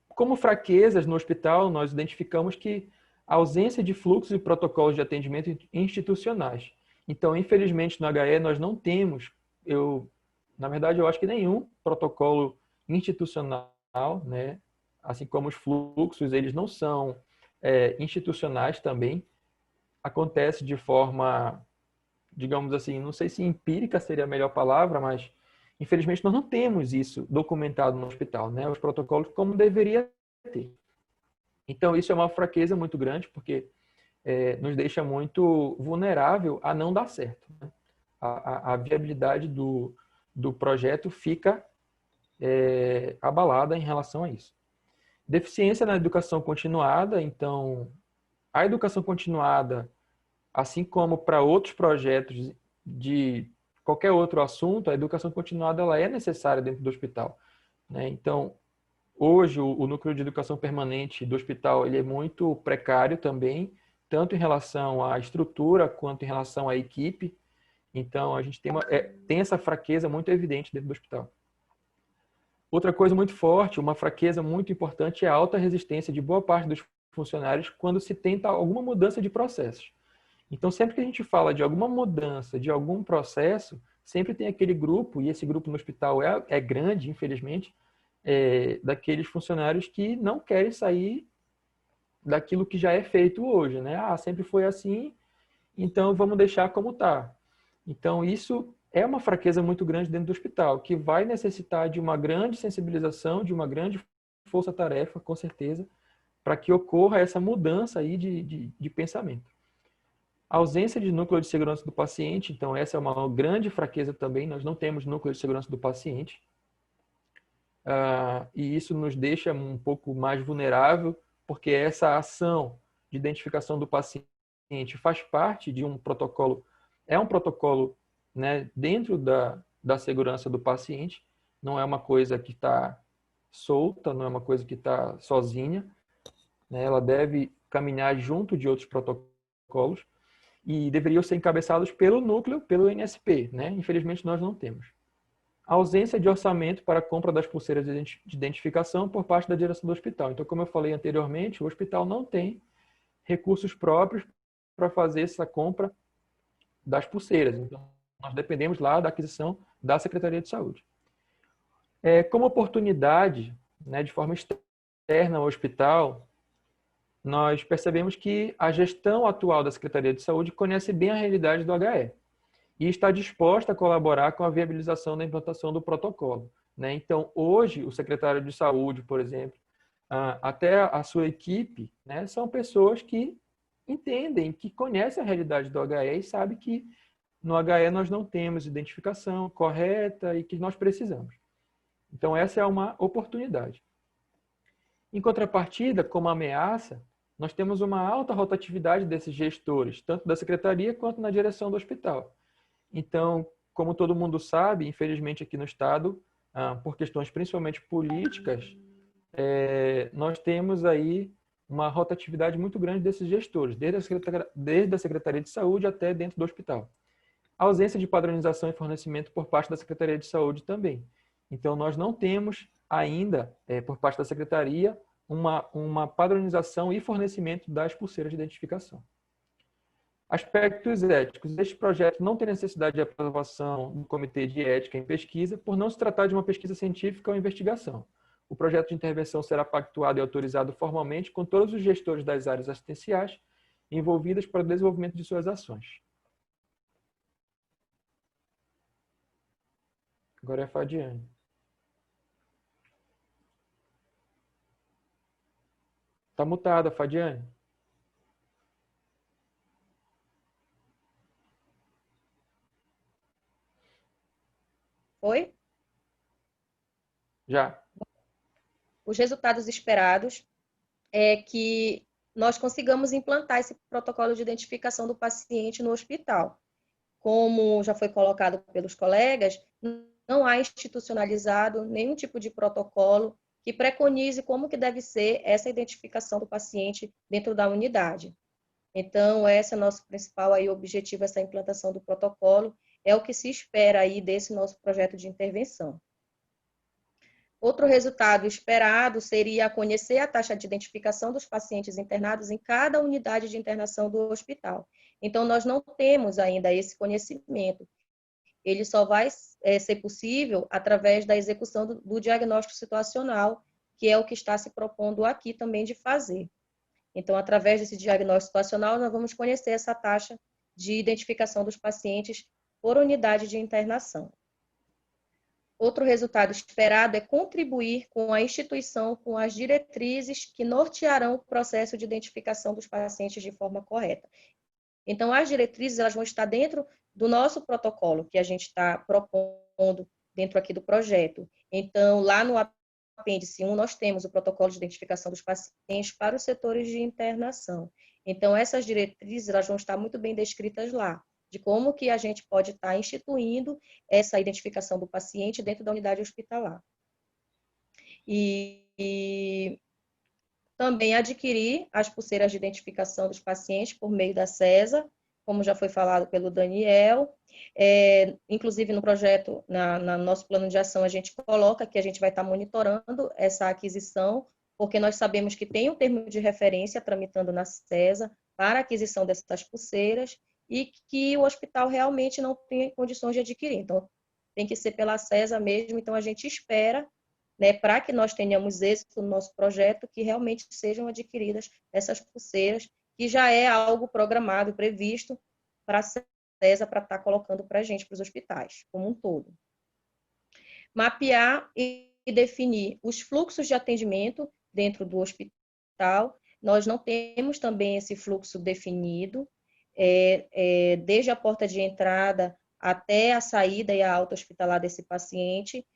Como fraquezas no hospital, nós identificamos que a ausência de fluxos e protocolos de atendimento institucionais. Então, infelizmente, no HE nós não temos, na verdade, eu acho que nenhum protocolo institucional, né, assim como os fluxos, eles não são institucionais também. Acontece de forma, digamos assim, não sei se empírica seria a melhor palavra, mas infelizmente nós não temos isso documentado no hospital, né? Os protocolos como deveria ter. Então isso é uma fraqueza muito grande, porque nos deixa muito vulnerável a não dar certo, né? A viabilidade do projeto fica abalada em relação a isso. Deficiência na educação continuada. Então, a educação continuada, assim como para outros projetos de qualquer outro assunto, a educação continuada ela é necessária dentro do hospital, né? Então, hoje, o núcleo de educação permanente do hospital ele é muito precário também, tanto em relação à estrutura quanto em relação à equipe. Então, a gente tem essa fraqueza muito evidente dentro do hospital. Outra coisa muito forte, uma fraqueza muito importante é a alta resistência de boa parte dos funcionários quando se tenta alguma mudança de processos. Então, sempre que a gente fala de alguma mudança, de algum processo, sempre tem aquele grupo, e esse grupo no hospital é grande, infelizmente, daqueles funcionários que não querem sair daquilo que já é feito hoje, né? Sempre foi assim, então vamos deixar como está. Então, isso é uma fraqueza muito grande dentro do hospital, que vai necessitar de uma grande sensibilização, de uma grande força-tarefa, com certeza, para que ocorra essa mudança aí de pensamento. A ausência de núcleo de segurança do paciente, então essa é uma grande fraqueza também, nós não temos núcleo de segurança do paciente, e isso nos deixa um pouco mais vulnerável, porque essa ação de identificação do paciente faz parte de um protocolo, é um protocolo, né, dentro da segurança do paciente, não é uma coisa que está solta, não é uma coisa que está sozinha, né, ela deve caminhar junto de outros protocolos e deveriam ser encabeçados pelo núcleo, pelo NSP, né? Infelizmente nós não temos. A ausência de orçamento para a compra das pulseiras de identificação por parte da direção do hospital. Então, como eu falei anteriormente, o hospital não tem recursos próprios para fazer essa compra das pulseiras. Então, nós dependemos lá da aquisição da Secretaria de Saúde. Como oportunidade, né, de forma externa ao hospital, nós percebemos que a gestão atual da Secretaria de Saúde conhece bem a realidade do HE e está disposta a colaborar com a viabilização da implantação do protocolo, né? Então, hoje, o secretário de Saúde, por exemplo, até a sua equipe, né, são pessoas que entendem, que conhecem a realidade do HE e sabem que no HE nós não temos identificação correta e que nós precisamos. Então, essa é uma oportunidade. Em contrapartida, como ameaça, nós temos uma alta rotatividade desses gestores, tanto da secretaria quanto na direção do hospital. Então, como todo mundo sabe, infelizmente aqui no Estado, por questões principalmente políticas, nós temos aí uma rotatividade muito grande desses gestores, desde a Secretaria de Saúde até dentro do hospital. A ausência de padronização e fornecimento por parte da Secretaria de Saúde também. Então, nós não temos ainda, por parte da Secretaria, uma padronização e fornecimento das pulseiras de identificação. Aspectos éticos. Este projeto não tem necessidade de aprovação do Comitê de Ética em Pesquisa, por não se tratar de uma pesquisa científica ou investigação. O projeto de intervenção será pactuado e autorizado formalmente com todos os gestores das áreas assistenciais envolvidas para o desenvolvimento de suas ações. Agora é a Fadiane. Está mutada, Fadiane. Foi? Já. Os resultados esperados é que nós consigamos implantar esse protocolo de identificação do paciente no hospital. Como já foi colocado pelos colegas, não há institucionalizado nenhum tipo de protocolo que preconize como que deve ser essa identificação do paciente dentro da unidade. Então, esse é o nosso principal aí objetivo, essa implantação do protocolo, é o que se espera aí desse nosso projeto de intervenção. Outro resultado esperado seria conhecer a taxa de identificação dos pacientes internados em cada unidade de internação do hospital. Então, nós não temos ainda esse conhecimento. Ele só vai ser possível através da execução do diagnóstico situacional, que é o que está se propondo aqui também de fazer. Então, através desse diagnóstico situacional, nós vamos conhecer essa taxa de identificação dos pacientes por unidade de internação. Outro resultado esperado é contribuir com a instituição com as diretrizes que nortearão o processo de identificação dos pacientes de forma correta. Então, as diretrizes elas vão estar dentro do nosso protocolo, que a gente está propondo dentro aqui do projeto. Então, lá no apêndice 1, nós temos o protocolo de identificação dos pacientes para os setores de internação. Então, essas diretrizes elas vão estar muito bem descritas lá, de como que a gente pode estar instituindo essa identificação do paciente dentro da unidade hospitalar. E também adquirir as pulseiras de identificação dos pacientes por meio da CESA, como já foi falado pelo Daniel. Inclusive, no projeto, no nosso plano de ação, a gente coloca que a gente vai estar monitorando essa aquisição, porque nós sabemos que tem um termo de referência tramitando na CESA para a aquisição dessas pulseiras e que o hospital realmente não tem condições de adquirir. Então, tem que ser pela CESA mesmo. Então, a gente espera, né, para que nós tenhamos êxito no nosso projeto, que realmente sejam adquiridas essas pulseiras, que já é algo programado, previsto para a CESA, para estar colocando para a gente, para os hospitais, como um todo. Mapear e definir os fluxos de atendimento dentro do hospital. Nós não temos também esse fluxo definido, desde a porta de entrada até a saída e a alta hospitalar desse paciente.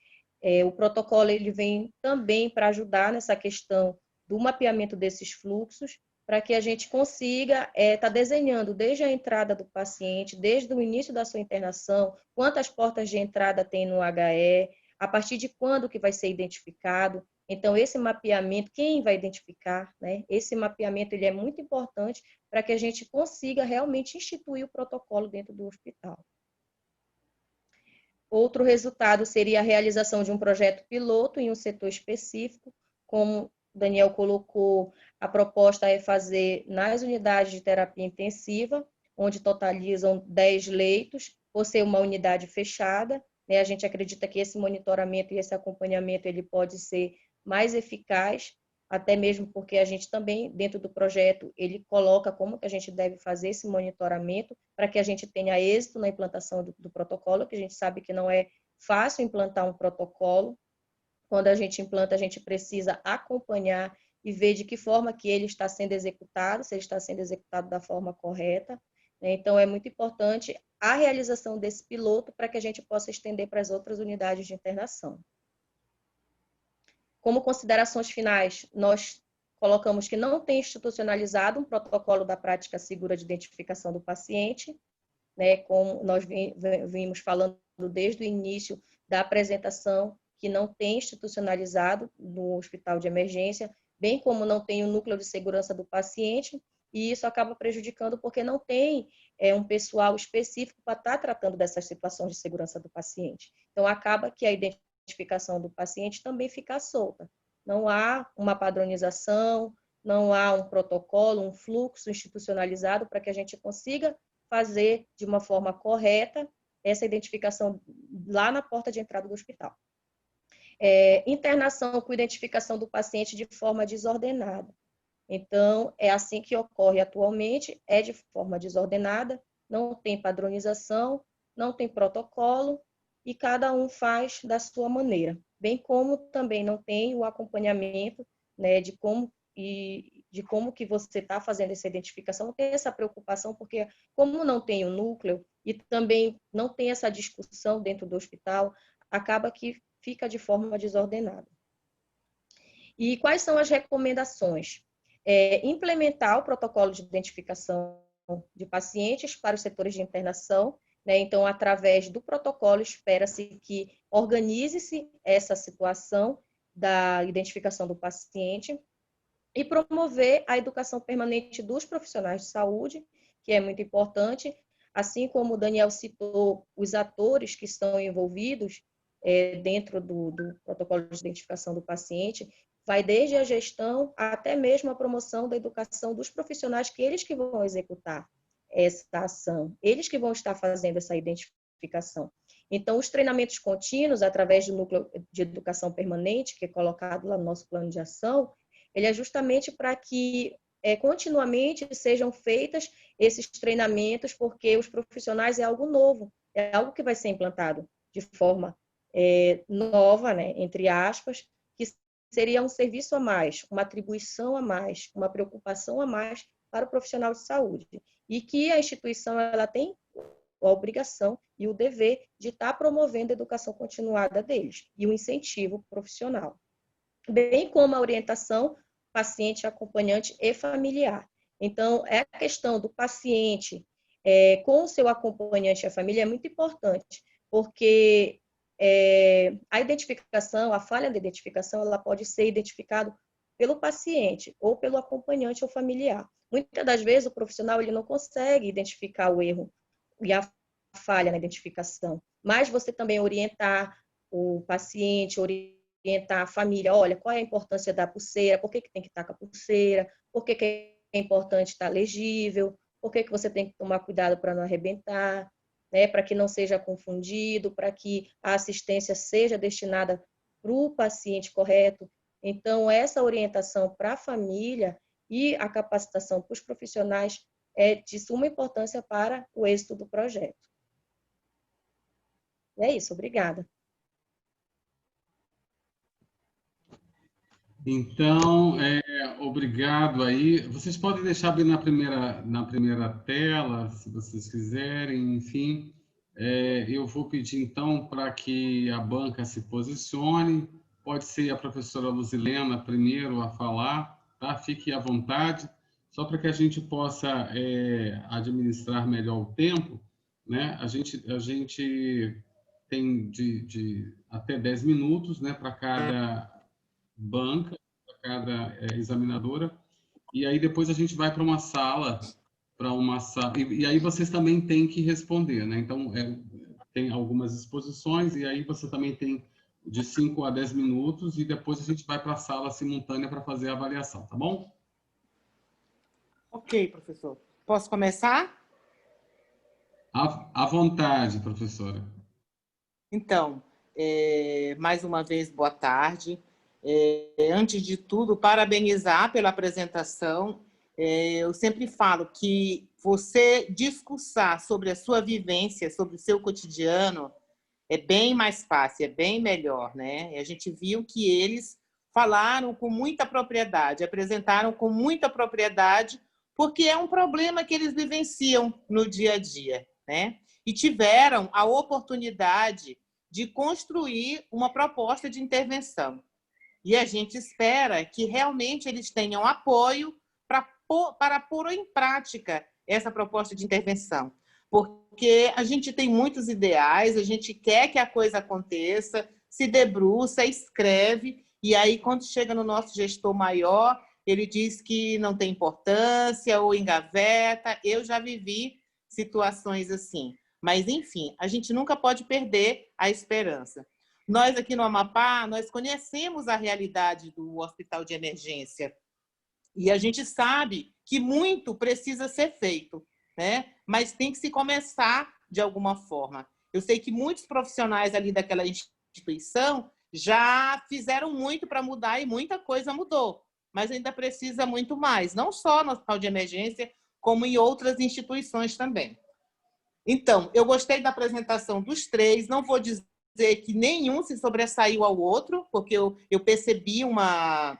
O protocolo ele vem também para ajudar nessa questão do mapeamento desses fluxos, para que a gente consiga estar desenhando desde a entrada do paciente, desde o início da sua internação, quantas portas de entrada tem no HE, a partir de quando que vai ser identificado. Então, esse mapeamento, quem vai identificar, né? Esse mapeamento ele é muito importante para que a gente consiga realmente instituir o protocolo dentro do hospital. Outro resultado seria a realização de um projeto piloto em um setor específico, como o Daniel colocou, a proposta é fazer nas unidades de terapia intensiva, onde totalizam 10 leitos, por ser uma unidade fechada, né? A gente acredita que esse monitoramento e esse acompanhamento ele pode ser mais eficaz até mesmo porque a gente também, dentro do projeto, ele coloca como que a gente deve fazer esse monitoramento para que a gente tenha êxito na implantação do protocolo, que a gente sabe que não é fácil implantar um protocolo. Quando a gente implanta, a gente precisa acompanhar e ver de que forma que ele está sendo executado, se ele está sendo executado da forma correta. Então, é muito importante a realização desse piloto para que a gente possa estender para as outras unidades de internação. Como considerações finais, nós colocamos que não tem institucionalizado um protocolo da prática segura de identificação do paciente, né, como nós vimos falando desde o início da apresentação, que não tem institucionalizado no hospital de emergência, bem como não tem o núcleo de segurança do paciente, e isso acaba prejudicando porque não tem um pessoal específico para estar tratando dessas situações de segurança do paciente. Então, acaba que a identificação do paciente também fica solta. Não há uma padronização, não há um protocolo, um fluxo institucionalizado para que a gente consiga fazer de uma forma correta essa identificação lá na porta de entrada do hospital. Internação com identificação do paciente de forma desordenada. Então, é assim que ocorre atualmente, é de forma desordenada, não tem padronização, não tem protocolo, e cada um faz da sua maneira. Bem como também não tem o acompanhamento, né, de como que você está fazendo essa identificação, não tem essa preocupação, porque como não tem o núcleo e também não tem essa discussão dentro do hospital, acaba que fica de forma desordenada. E quais são as recomendações? Implementar o protocolo de identificação de pacientes para os setores de internação, né? Então, através do protocolo, espera-se que organize-se essa situação da identificação do paciente e promover a educação permanente dos profissionais de saúde, que é muito importante, assim como o Daniel citou, os atores que estão envolvidos dentro do protocolo de identificação do paciente, vai desde a gestão até mesmo a promoção da educação dos profissionais, que eles que vão executar essa ação, eles que vão estar fazendo essa identificação. Então, os treinamentos contínuos, através do núcleo de educação permanente, que é colocado lá no nosso plano de ação, ele é justamente para que continuamente sejam feitos esses treinamentos, porque os profissionais é algo novo, é algo que vai ser implantado de forma nova, né, entre aspas, que seria um serviço a mais, uma atribuição a mais, uma preocupação a mais para o profissional de saúde. E que a instituição ela tem a obrigação e o dever de estar promovendo a educação continuada deles e o incentivo profissional, bem como a orientação paciente, acompanhante e familiar. Então, a questão do paciente com o seu acompanhante e a família é muito importante, porque a identificação, a falha da identificação, ela pode ser identificada pelo paciente ou pelo acompanhante ou familiar. Muitas das vezes o profissional ele não consegue identificar o erro e a falha na identificação, mas você também orientar o paciente, orientar a família, olha, qual é a importância da pulseira, por que tem que estar com a pulseira, por que é importante estar legível, por que você tem que tomar cuidado para não arrebentar, né, para que não seja confundido, para que a assistência seja destinada para o paciente correto. Então, essa orientação para a família e a capacitação para os profissionais é de suma importância para o êxito do projeto. É isso, obrigada. Então, obrigado aí. Vocês podem deixar bem na primeira tela, se vocês quiserem, enfim. Eu vou pedir, então, para que a banca se posicione. Pode ser a professora Luzilena primeiro a falar, tá? Fique à vontade, só para que a gente possa administrar melhor o tempo, né? A gente tem de até 10 minutos, né, para cada banca, para cada examinadora, e aí depois a gente vai para uma sala, e aí vocês também têm que responder, né? Então, tem algumas exposições, e aí você também tem de 5 a 10 minutos, e depois a gente vai para a sala simultânea para fazer a avaliação, tá bom? Ok, professor. Posso começar? À vontade, professora. Então, mais uma vez, boa tarde. Antes de tudo, parabenizar pela apresentação. Eu sempre falo que você discursar sobre a sua vivência, sobre o seu cotidiano, é bem mais fácil, é bem melhor, né? E a gente viu que eles falaram com muita propriedade, apresentaram com muita propriedade, porque é um problema que eles vivenciam no dia a dia, né? E tiveram a oportunidade de construir uma proposta de intervenção. E a gente espera que realmente eles tenham apoio para pôr em prática essa proposta de intervenção. Porque a gente tem muitos ideais, a gente quer que a coisa aconteça, se debruça, escreve, e aí, quando chega no nosso gestor maior, ele diz que não tem importância ou engaveta. Eu já vivi situações assim. Mas, enfim, a gente nunca pode perder a esperança. Nós aqui no Amapá, nós conhecemos a realidade do hospital de emergência e a gente sabe que muito precisa ser feito, né? Mas tem que se começar de alguma forma. Eu sei que muitos profissionais ali daquela instituição já fizeram muito para mudar e muita coisa mudou, mas ainda precisa muito mais, não só no hospital de emergência, como em outras instituições também. Então, eu gostei da apresentação dos três, não vou dizer que nenhum se sobressaiu ao outro, porque eu percebi uma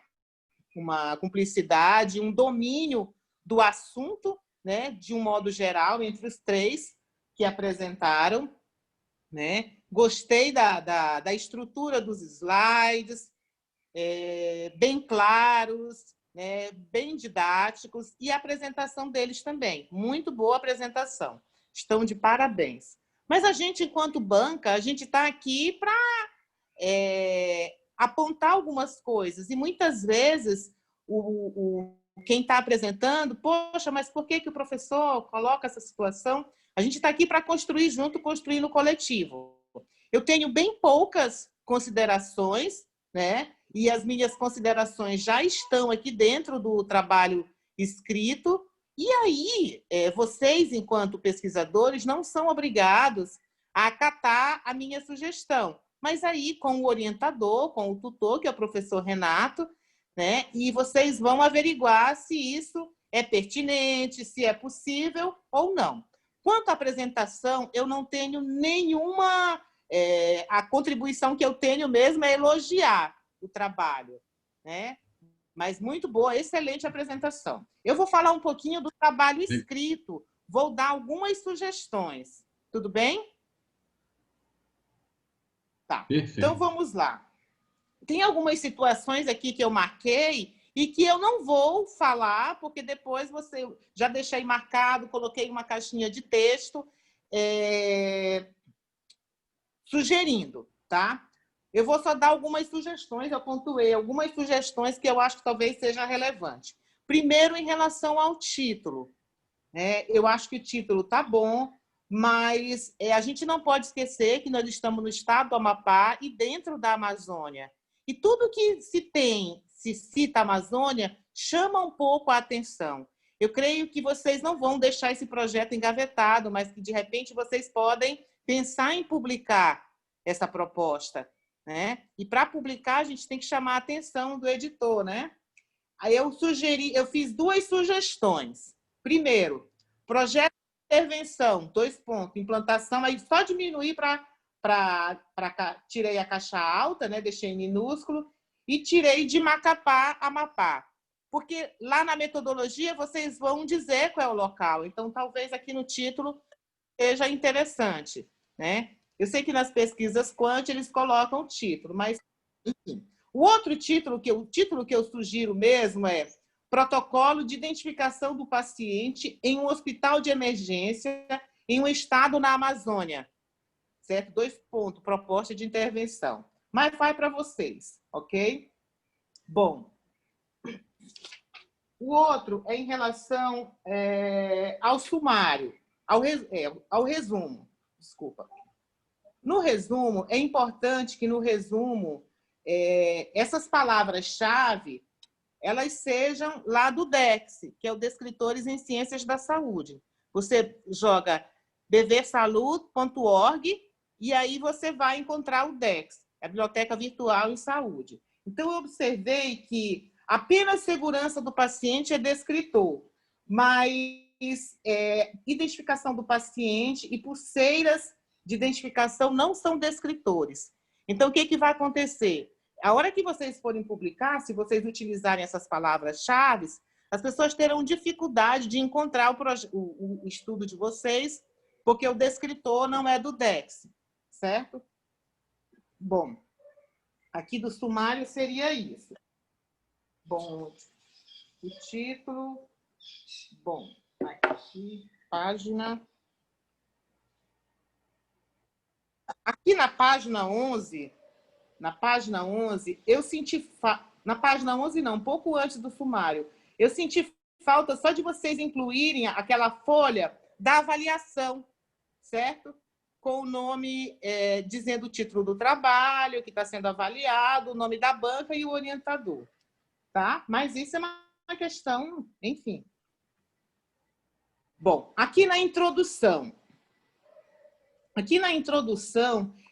cumplicidade, um domínio do assunto, né, de um modo geral, entre os três que apresentaram, né? Gostei da estrutura dos slides, bem claros, né, bem didáticos, e a apresentação deles também. Muito boa apresentação. Estão de parabéns. Mas a gente, enquanto banca, a gente está aqui para apontar algumas coisas. E muitas vezes quem está apresentando, poxa, mas por que o professor coloca essa situação? A gente está aqui para construir junto, construir no coletivo. Eu tenho bem poucas considerações, né? E as minhas considerações já estão aqui dentro do trabalho escrito. E aí, vocês, enquanto pesquisadores, não são obrigados a acatar a minha sugestão. Mas aí, com o orientador, com o tutor, que é o professor Renato, né? E vocês vão averiguar se isso é pertinente, se é possível ou não. Quanto à apresentação, eu não tenho nenhuma... a contribuição que eu tenho mesmo é elogiar o trabalho, né? Mas muito boa, excelente apresentação. Eu vou falar um pouquinho do trabalho escrito, vou dar algumas sugestões. Tudo bem? Tá. Perfeito. Então, vamos lá. Tem algumas situações aqui que eu marquei e que eu não vou falar, porque depois você já deixei marcado, coloquei uma caixinha de texto sugerindo, tá? Eu vou só dar algumas sugestões, eu pontuei algumas sugestões que eu acho que talvez seja relevante. Primeiro, em relação ao título, né? Eu acho que o título está bom, mas a gente não pode esquecer que nós estamos no estado do Amapá e dentro da Amazônia. E tudo que se cita a Amazônia, chama um pouco a atenção. Eu creio que vocês não vão deixar esse projeto engavetado, mas que, de repente, vocês podem pensar em publicar essa proposta, né? E, para publicar, a gente tem que chamar a atenção do editor, né? Aí eu fiz duas sugestões. Primeiro, projeto de intervenção, 2 pontos, implantação, aí só diminuir tirei a caixa alta, né? Deixei em minúsculo, e tirei de Macapá a Amapá. Porque lá na metodologia vocês vão dizer qual é o local, então talvez aqui no título seja interessante, né? Eu sei que nas pesquisas Quant eles colocam o título, mas, enfim. O outro título, o título que eu sugiro mesmo é Protocolo de Identificação do Paciente em um Hospital de Emergência em um estado na Amazônia. Certo? 2 pontos, proposta de intervenção. Mas vai para vocês, ok? Bom, o outro é em relação ao sumário, ao resumo. Desculpa. No resumo, é importante que no resumo essas palavras-chave elas sejam lá do DEX, que é o Descritores em Ciências da Saúde. Você joga deversalud.org e aí você vai encontrar o DEX, a Biblioteca Virtual em Saúde. Então, eu observei que apenas segurança do paciente é descritor, mas identificação do paciente e pulseiras de identificação não são descritores. Então, o que vai acontecer? A hora que vocês forem publicar, se vocês utilizarem essas palavras-chave, as pessoas terão dificuldade de encontrar o estudo de vocês, porque o descritor não é do DEX, certo? Bom, aqui do sumário seria isso. Bom, o título... Bom, aqui, página... Aqui na página 11, eu senti... Na página 11, não, um pouco antes do sumário, eu senti falta só de vocês incluírem aquela folha da avaliação, certo? Com o nome, dizendo o título do trabalho, que está sendo avaliado, o nome da banca e o orientador, tá? Mas isso é uma questão, enfim. Bom, aqui na introdução,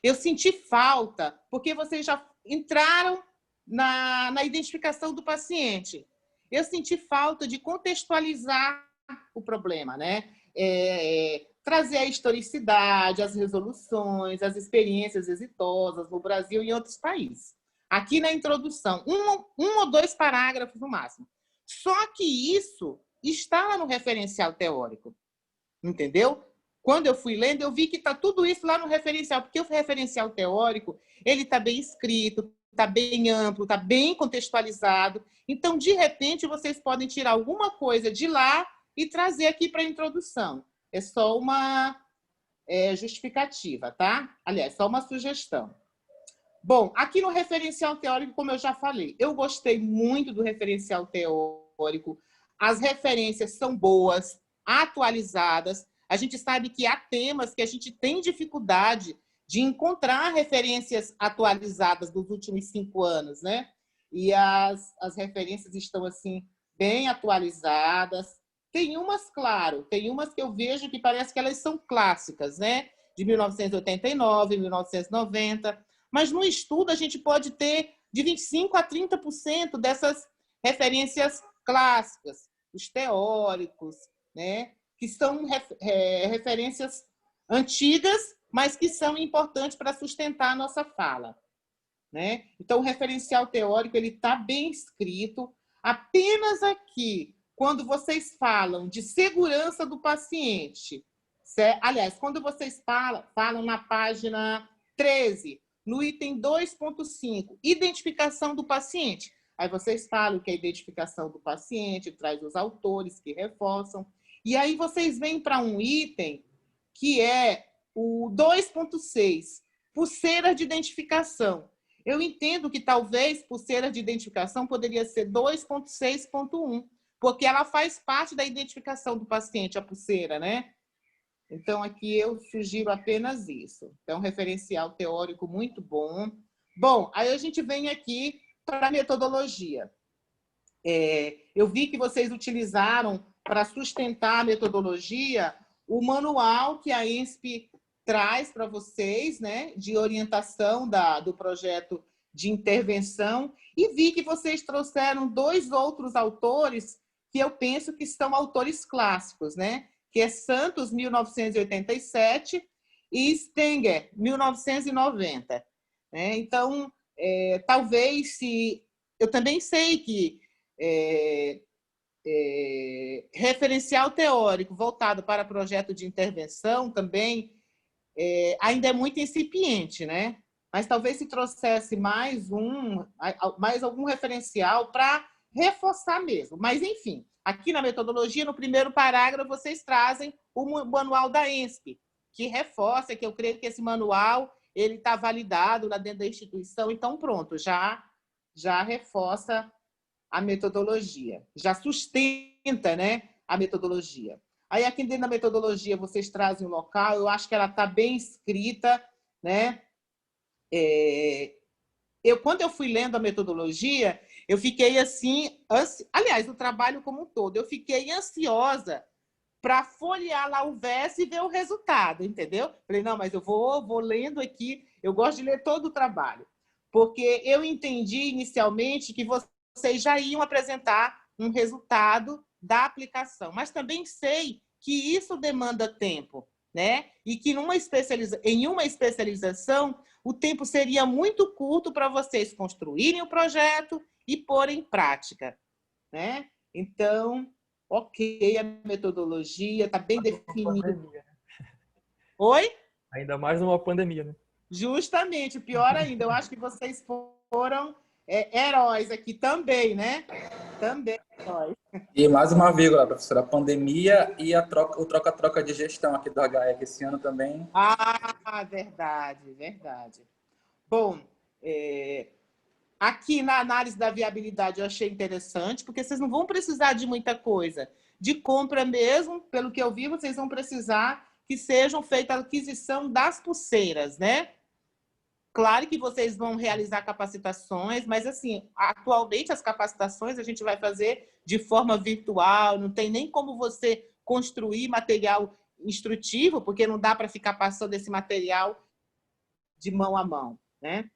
eu senti falta, porque vocês já entraram na identificação do paciente. Eu senti falta de contextualizar o problema, né? Trazer a historicidade, as resoluções, as experiências exitosas no Brasil e em outros países. Aqui na introdução, um ou dois parágrafos no máximo. Só que isso está lá no referencial teórico, entendeu? Quando eu fui lendo, eu vi que está tudo isso lá no referencial, porque o referencial teórico ele está bem escrito, está bem amplo, está bem contextualizado. Então, de repente, vocês podem tirar alguma coisa de lá e trazer aqui para a introdução. É só uma justificativa, tá? Aliás, só uma sugestão. Bom, aqui no referencial teórico, como eu já falei, eu gostei muito do referencial teórico. As referências são boas, atualizadas. A gente sabe que há temas que a gente tem dificuldade de encontrar referências atualizadas dos últimos 5 anos, né? E as referências estão, assim, bem atualizadas. Tem umas, claro, tem umas que eu vejo que parece que elas são clássicas, né? De 1989, 1990. Mas no estudo a gente pode ter de 25% a 30% dessas referências clássicas, os teóricos, né? Que são referências antigas, mas que são importantes para sustentar a nossa fala, né? Então, o referencial teórico ele está bem escrito. Apenas aqui, quando vocês falam de segurança do paciente, certo? Aliás, quando vocês falam na página 13, no item 2.5, identificação do paciente. Aí vocês falam que a identificação do paciente traz os autores que reforçam. E aí vocês vêm para um item que é o 2.6, pulseira de identificação. Eu entendo que talvez pulseira de identificação poderia ser 2.6.1, porque ela faz parte da identificação do paciente, a pulseira, né? Então, aqui eu sugiro apenas isso. É um referencial teórico muito bom. Bom, aí a gente vem aqui para a metodologia. Eu vi que vocês utilizaram, para sustentar a metodologia, o manual que a ENSP traz para vocês, né, de orientação do projeto de intervenção, e vi que vocês trouxeram 2 outros autores que eu penso que são autores clássicos, né, que é Santos, 1987, e Stenger, 1990. Então, talvez se... Eu também sei que referencial teórico voltado para projeto de intervenção também ainda é muito incipiente, né? Mas talvez se trouxesse mais algum referencial para reforçar mesmo. Mas, enfim, aqui na metodologia, no primeiro parágrafo, vocês trazem o manual da ENSP, que reforça que eu creio que esse manual ele está validado lá dentro da instituição. Então, pronto, já reforça a metodologia, já sustenta, né, a metodologia. Aí, aqui dentro da metodologia, vocês trazem o local, eu acho que ela está bem escrita, né? Quando eu fui lendo a metodologia, eu fiquei assim, aliás, o trabalho como um todo, eu fiquei ansiosa para folhear lá o verso e ver o resultado, entendeu? Falei, não, mas eu vou lendo aqui, eu gosto de ler todo o trabalho. porque eu entendi inicialmente que vocês já iam apresentar um resultado da aplicação, mas também sei que isso demanda tempo, né? E que em uma especialização o tempo seria muito curto para vocês construírem o projeto e pôr em prática, né? Então, ok, a metodologia está bem definida. Oi? Ainda mais numa pandemia, né? Justamente, pior ainda, eu acho que vocês foram heróis aqui também, né? Também heróis. E mais uma vírgula, professora, a pandemia e o troca-troca de gestão aqui do HE esse ano também. Ah, verdade, verdade. Bom, aqui na análise da viabilidade eu achei interessante, porque vocês não vão precisar de muita coisa. De compra mesmo, pelo que eu vi, vocês vão precisar que sejam feita a aquisição das pulseiras, né? Claro que vocês vão realizar capacitações, mas, assim, atualmente as capacitações a gente vai fazer de forma virtual, não tem nem como você construir material instrutivo, porque não dá para ficar passando esse material de mão a mão, né?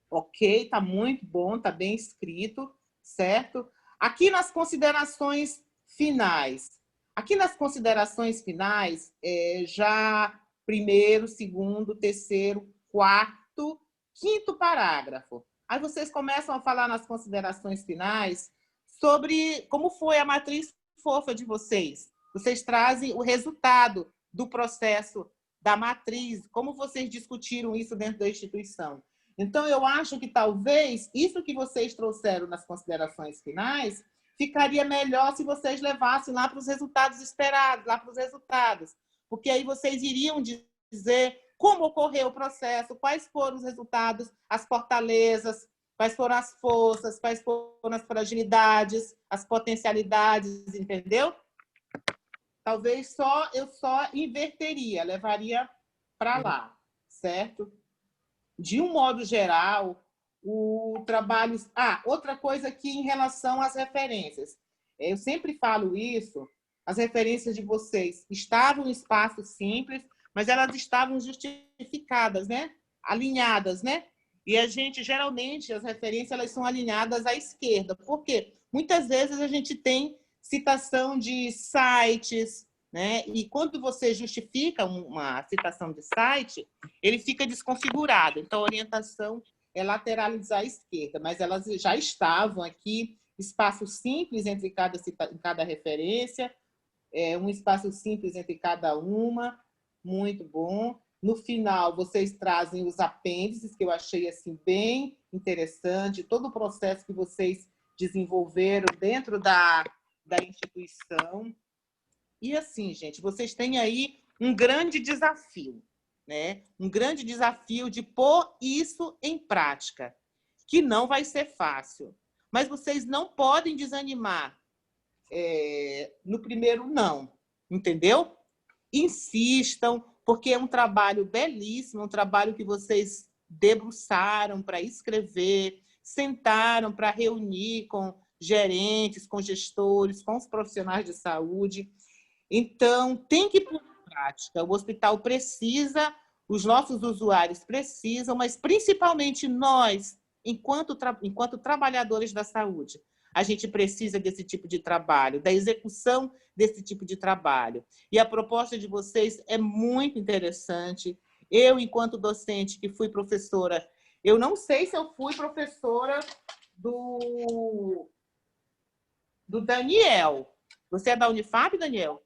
Ok, está muito bom, está bem escrito, certo? Aqui nas considerações finais. Aqui nas considerações finais, já primeiro, segundo, terceiro, quarto, quinto parágrafo. Aí vocês começam a falar nas considerações finais sobre como foi a matriz fofa de vocês. Vocês trazem o resultado do processo da matriz, como vocês discutiram isso dentro da instituição. Então, eu acho que talvez isso que vocês trouxeram nas considerações finais ficaria melhor se vocês levassem lá para os resultados esperados, lá para os resultados. Porque aí vocês iriam dizer como ocorreu o processo, quais foram os resultados, as fortalezas, quais foram as forças, quais foram as fragilidades, as potencialidades, entendeu? Talvez eu só inverteria, levaria para lá, certo? De um modo geral, o trabalho... outra coisa aqui em relação às referências. Eu sempre falo isso, as referências de vocês estavam em espaço simples, mas elas estavam justificadas, né? Alinhadas, né? E a gente, geralmente, as referências elas são alinhadas à esquerda. Por quê? Muitas vezes a gente tem citação de sites, né? E quando você justifica uma citação de site, ele fica desconfigurado. Então, a orientação é lateralizar à esquerda, mas elas já estavam aqui, espaço simples entre cada referência, um espaço simples entre cada uma, muito bom. No final, vocês trazem os apêndices, que eu achei assim, bem interessante, todo o processo que vocês desenvolveram dentro da instituição. E assim, gente, vocês têm aí um grande desafio, né? Um grande desafio de pôr isso em prática, que não vai ser fácil. Mas vocês não podem desanimar no primeiro não, entendeu? Insistam, porque é um trabalho belíssimo, um trabalho que vocês debruçaram para escrever, sentaram para reunir com gerentes, com gestores, com os profissionais de saúde. Então, tem que pôr em prática. O hospital precisa, os nossos usuários precisam, mas principalmente nós, enquanto trabalhadores da saúde, a gente precisa desse tipo de trabalho, da execução desse tipo de trabalho. E a proposta de vocês é muito interessante. Eu, enquanto docente, que fui professora, eu não sei se eu fui professora do Daniel. Você é da Unifap, Daniel?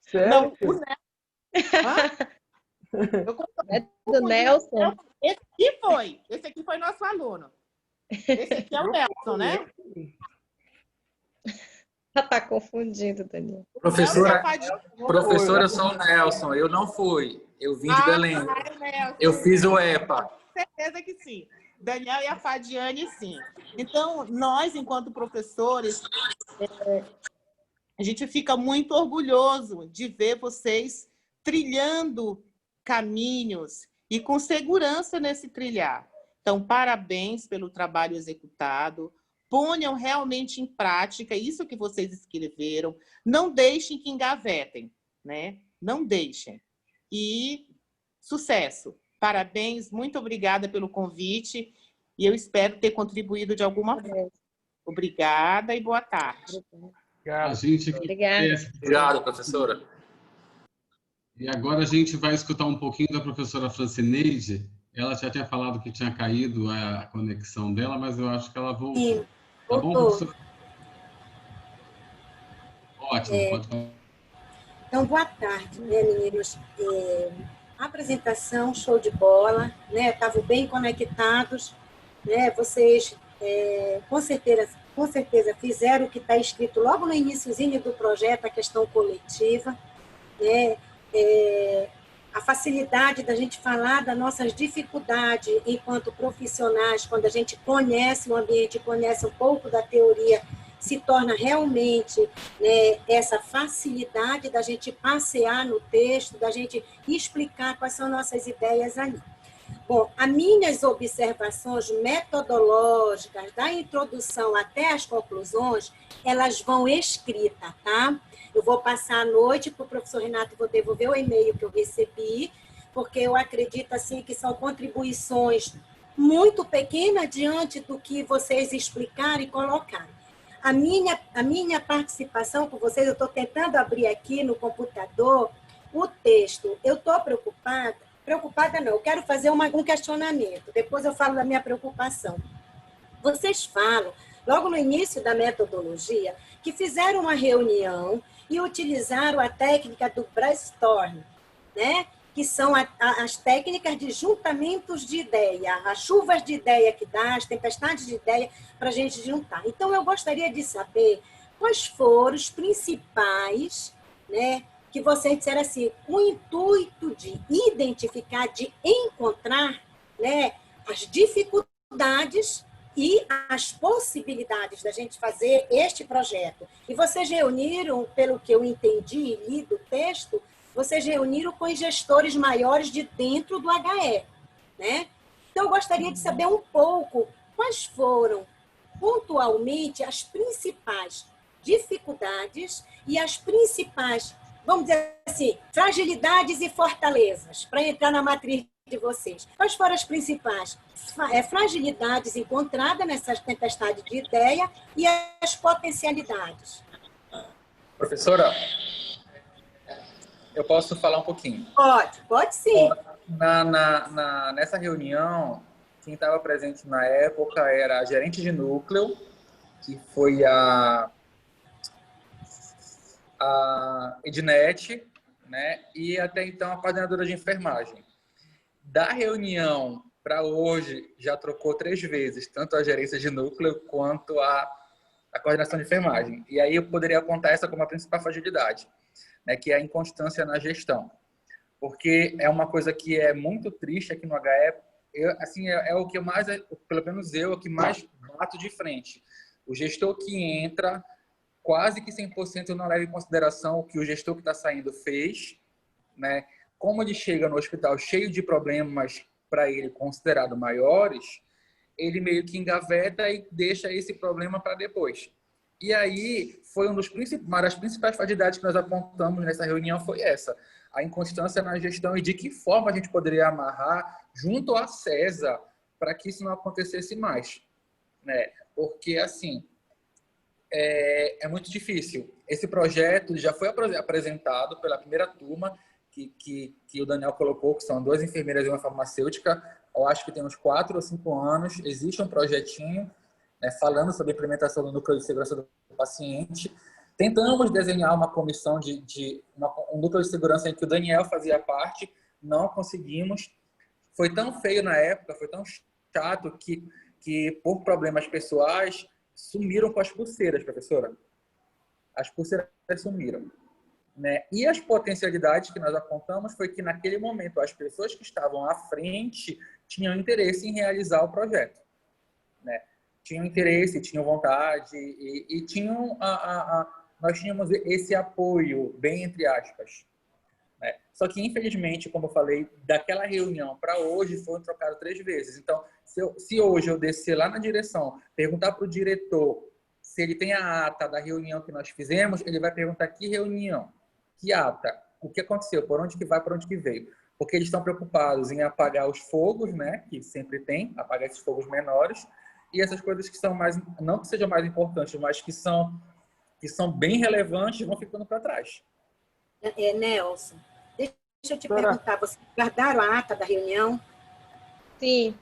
Sério? Não, o Nelson. É do Nelson? Esse aqui foi nosso aluno. Esse aqui é o Nelson, né? Tá confundindo, Daniel. Professora, eu sou o Nelson, eu não fui. Eu vim de Belém. Eu fiz o EPA. Certeza que sim. Daniel e a Fadiane, sim. Então, nós, enquanto professores, a gente fica muito orgulhoso de ver vocês trilhando caminhos e com segurança nesse trilhar. Então, parabéns pelo trabalho executado. Ponham realmente em prática isso que vocês escreveram. Não deixem que engavetem, né? Não deixem. E sucesso! Parabéns, muito obrigada pelo convite e eu espero ter contribuído de alguma forma. Obrigada e boa tarde. A gente que Obrigada. agradece. Obrigado, professora. E agora a gente vai escutar um pouquinho da professora Francineide. Ela já tinha falado que tinha caído a conexão dela, mas eu acho que ela voltou. Sim, Tá bom, voltou. professora? Ótimo, pode falar. Então, boa tarde, né, meninos? A apresentação, show de bola, né? Estavam bem conectados, né? Vocês, com certeza fizeram o que está escrito logo no iniciozinho do projeto, a questão coletiva, né? A facilidade da gente falar das nossas dificuldades enquanto profissionais, quando a gente conhece o ambiente, conhece um pouco da teoria, se torna realmente, né, essa facilidade da gente passear no texto, da gente explicar quais são nossas ideias ali. Bom, as minhas observações metodológicas, da introdução até as conclusões, elas vão escritas, tá? Eu vou passar a noite para o professor Renato, vou devolver o e-mail que eu recebi, porque eu acredito assim que são contribuições muito pequenas diante do que vocês explicaram e colocaram. A minha participação com vocês, eu estou tentando abrir aqui no computador o texto. Eu estou preocupada não, eu quero fazer um questionamento, depois eu falo da minha preocupação. Vocês falam, logo no início da metodologia, que fizeram uma reunião e utilizaram a técnica do brainstorm, né? Que são as técnicas de juntamentos de ideia, as chuvas de ideia que dá, as tempestades de ideia para a gente juntar. Então, eu gostaria de saber quais foram os principais, né, que vocês disseram assim, o intuito de identificar, de encontrar, né, as dificuldades e as possibilidades da gente fazer este projeto. E vocês reuniram, pelo que eu entendi e li do texto, vocês reuniram com os gestores maiores de dentro do HE, né? Então, eu gostaria de saber um pouco quais foram, pontualmente, as principais dificuldades e as principais, vamos dizer assim, fragilidades e fortalezas, para entrar na matriz de vocês. Quais foram as principais fragilidades encontradas nessa tempestade de ideia e as potencialidades? Professora, eu posso falar um pouquinho? Pode sim. Nessa reunião, quem estava presente na época era a gerente de núcleo, que foi a Ednete, né? E até então a coordenadora de enfermagem. Da reunião para hoje, já trocou 3 vezes, tanto a gerência de núcleo quanto a coordenação de enfermagem. E aí eu poderia apontar essa como a principal fragilidade, né, que é a inconstância na gestão. Porque é uma coisa que é muito triste aqui no HE, assim, é o que eu mais, pelo menos eu, o que mais bato de frente. O gestor que entra, quase que 100% não leva em consideração o que o gestor que está saindo fez, né? Como ele chega no hospital cheio de problemas para ele considerado maiores, ele meio que engaveta e deixa esse problema para depois. E aí, foi uma das principais fragilidades que nós apontamos nessa reunião foi essa, a inconstância na gestão e de que forma a gente poderia amarrar junto à CESA para que isso não acontecesse mais, né? Porque, assim, é muito difícil. Esse projeto já foi apresentado pela primeira turma que o Daniel colocou, que são 2 enfermeiras e uma farmacêutica. Eu acho que tem uns 4 ou 5 anos. Existe um projetinho, né, falando sobre a implementação do núcleo de segurança do paciente. Tentamos desenhar uma comissão um núcleo de segurança em que o Daniel fazia parte. Não conseguimos. Foi tão feio na época, foi tão chato que por problemas pessoais, sumiram com as pulseiras, professora. As pulseiras sumiram, né? E as potencialidades que nós apontamos foi que, naquele momento, as pessoas que estavam à frente tinham interesse em realizar o projeto, né? Tinham interesse, tinham vontade e tinham nós tínhamos esse apoio, bem entre aspas, né? Só que, infelizmente, como eu falei, daquela reunião para hoje foram trocados 3 vezes. Então, se hoje eu descer lá na direção, perguntar para o diretor se ele tem a ata da reunião que nós fizemos, ele vai perguntar que reunião, que ata, o que aconteceu, por onde que vai, por onde que veio. porque eles estão preocupados em apagar os fogos, né, que sempre tem, apagar esses fogos menores, e essas coisas que são mais, não que sejam mais importantes, mas que são bem relevantes, vão ficando para trás. Nelson, deixa eu te Doutora. perguntar, vocês guardaram a ata da reunião? Sim,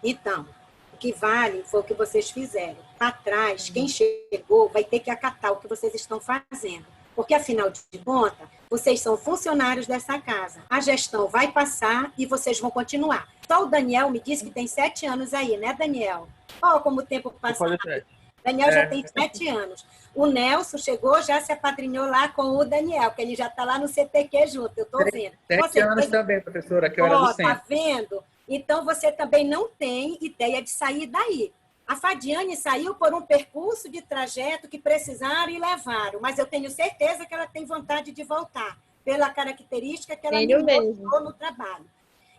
Então, o que vale foi o que vocês fizeram. Para trás, quem chegou vai ter que acatar o que vocês estão fazendo. Porque, afinal de contas, vocês são funcionários dessa casa. A gestão vai passar e vocês vão continuar. Só o Daniel me disse que tem 7 anos aí, né, Daniel? Olha como o tempo passa. Daniel já tem 7 anos. O Nelson chegou, já se apadrinhou lá com o Daniel, que ele já está lá no CPQ junto, eu estou vendo. 7 anos também, professora, que hora do centro. Tá vendo? Então, você também não tem ideia de sair daí. A Fadiane saiu por um percurso de trajeto que precisaram e levaram, mas eu tenho certeza que ela tem vontade de voltar, pela característica que ela me mostrou no trabalho.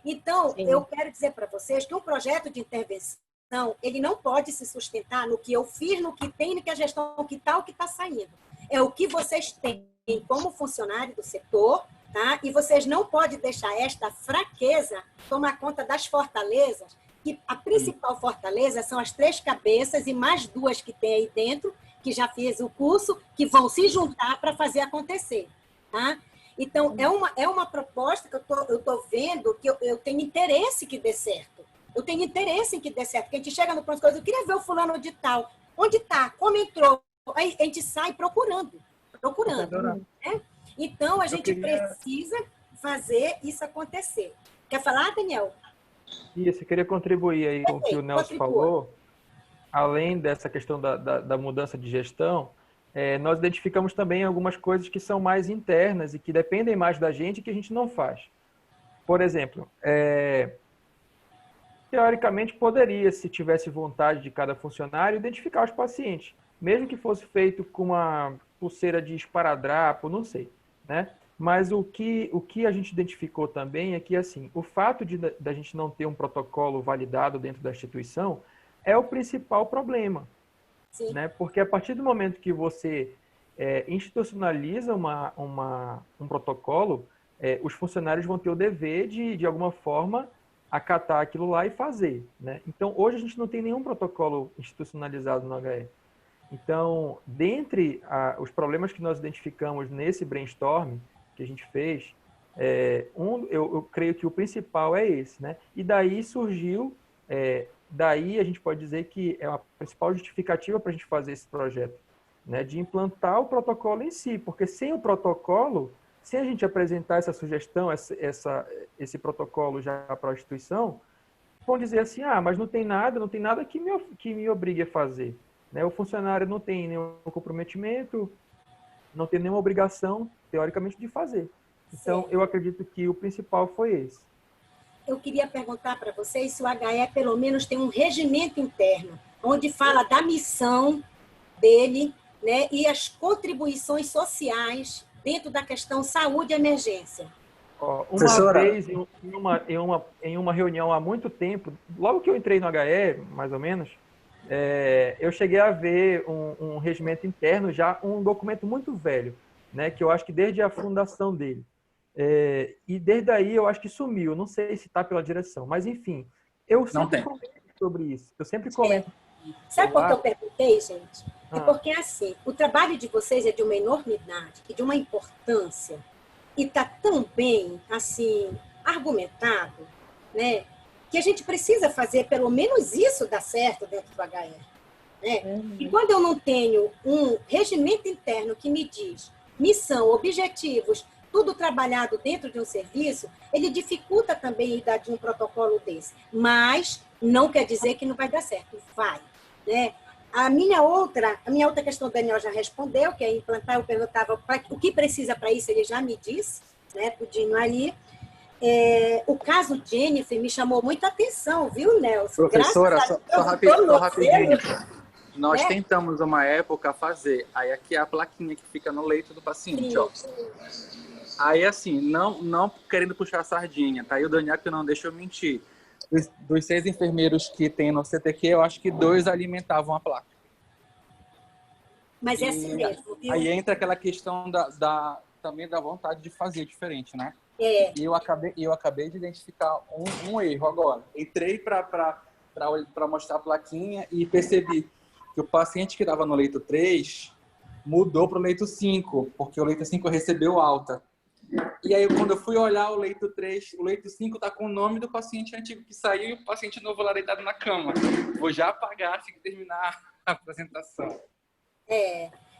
Então, eu quero dizer para vocês que um projeto de intervenção, ele não pode se sustentar no que eu fiz, no que tem, no que a gestão, que tal, que está saindo. É o que vocês têm como funcionário do setor, tá? E vocês não podem deixar esta fraqueza tomar conta das fortalezas, que a principal fortaleza são as 3 cabeças e mais 2 que tem aí dentro, que já fez o curso, que vão se juntar para fazer acontecer, tá? Então, é uma proposta que eu tô vendo que eu tenho interesse que dê certo. Eu tenho interesse em que dê certo. Porque a gente chega no pronto, eu queria ver o fulano de tal. Onde está? Como entrou? Aí a gente sai procurando. Né? Então, a gente precisa fazer isso acontecer. Quer falar, Daniel? Isso, eu queria contribuir aí com o que o Nelson falou. Além dessa questão da mudança de gestão, nós identificamos também algumas coisas que são mais internas e que dependem mais da gente e que a gente não faz. Por exemplo, teoricamente poderia, se tivesse vontade de cada funcionário, identificar os pacientes, mesmo que fosse feito com uma pulseira de esparadrapo, não sei, né? Mas o que a gente identificou também é que, assim, o fato da gente não ter um protocolo validado dentro da instituição é o principal problema. Sim. Né? Porque a partir do momento que você institucionaliza um protocolo, os funcionários vão ter o dever de alguma forma, acatar aquilo lá e fazer. Né? Então, hoje a gente não tem nenhum protocolo institucionalizado no HE. Então, dentre os problemas que nós identificamos nesse brainstorm que a gente fez, eu creio que o principal é esse. Né? E daí surgiu... Daí a gente pode dizer que é a principal justificativa para a gente fazer esse projeto, né, de implantar o protocolo em si, porque sem o protocolo, sem a gente apresentar essa sugestão, esse protocolo já para a instituição, vão dizer assim, mas não tem nada que me obrigue a fazer. Né? O funcionário não tem nenhum comprometimento, não tem nenhuma obrigação, teoricamente, de fazer. Então, eu acredito que o principal foi esse. Eu queria perguntar para vocês se o HE, pelo menos, tem um regimento interno, onde fala da missão dele, né, e as contribuições sociais dentro da questão saúde e emergência. Uma vez, em uma reunião há muito tempo, logo que eu entrei no HE, mais ou menos, eu cheguei a ver um regimento interno, já um documento muito velho, né, que eu acho que desde a fundação dele. E desde aí eu acho que sumiu, não sei se está pela direção, mas enfim, eu sempre comento sobre isso, eu sempre comento. Sabe por que eu perguntei, gente? É porque, assim, o trabalho de vocês é de uma enormidade e de uma importância, e está tão bem, assim, argumentado, né, que a gente precisa fazer pelo menos isso dar certo dentro do HR. Né? E quando eu não tenho um regimento interno que me diz missão, objetivos, tudo trabalhado dentro de um serviço, ele dificulta também a idade de um protocolo desse. Mas não quer dizer que não vai dar certo. Vai. Né? A minha outra questão, o Daniel já respondeu, que é implantar, eu perguntava o que precisa para isso, ele já me disse, né, tudinho aí. O caso Jennifer me chamou muita atenção, viu, Nelson? Professora, só rapidinho. Nós né? tentamos uma época fazer, aí aqui é a plaquinha que fica no leito do paciente, ó. Aí, assim, não querendo puxar a sardinha, tá? E o Daniel que não deixa eu mentir. Dos 6 enfermeiros que tem no CTQ, eu acho que 2 alimentavam a placa. Mas é assim mesmo, viu? Aí entra aquela questão também da vontade de fazer diferente, né? E eu acabei de identificar um erro agora. Entrei para mostrar a plaquinha e percebi que o paciente que estava no leito 3 mudou para o leito 5, porque o leito 5 recebeu alta. E aí, quando eu fui olhar o leito 3, o leito 5 está com o nome do paciente antigo que saiu e o paciente novo lá deitado na cama. Vou já apagar assim que terminar a apresentação.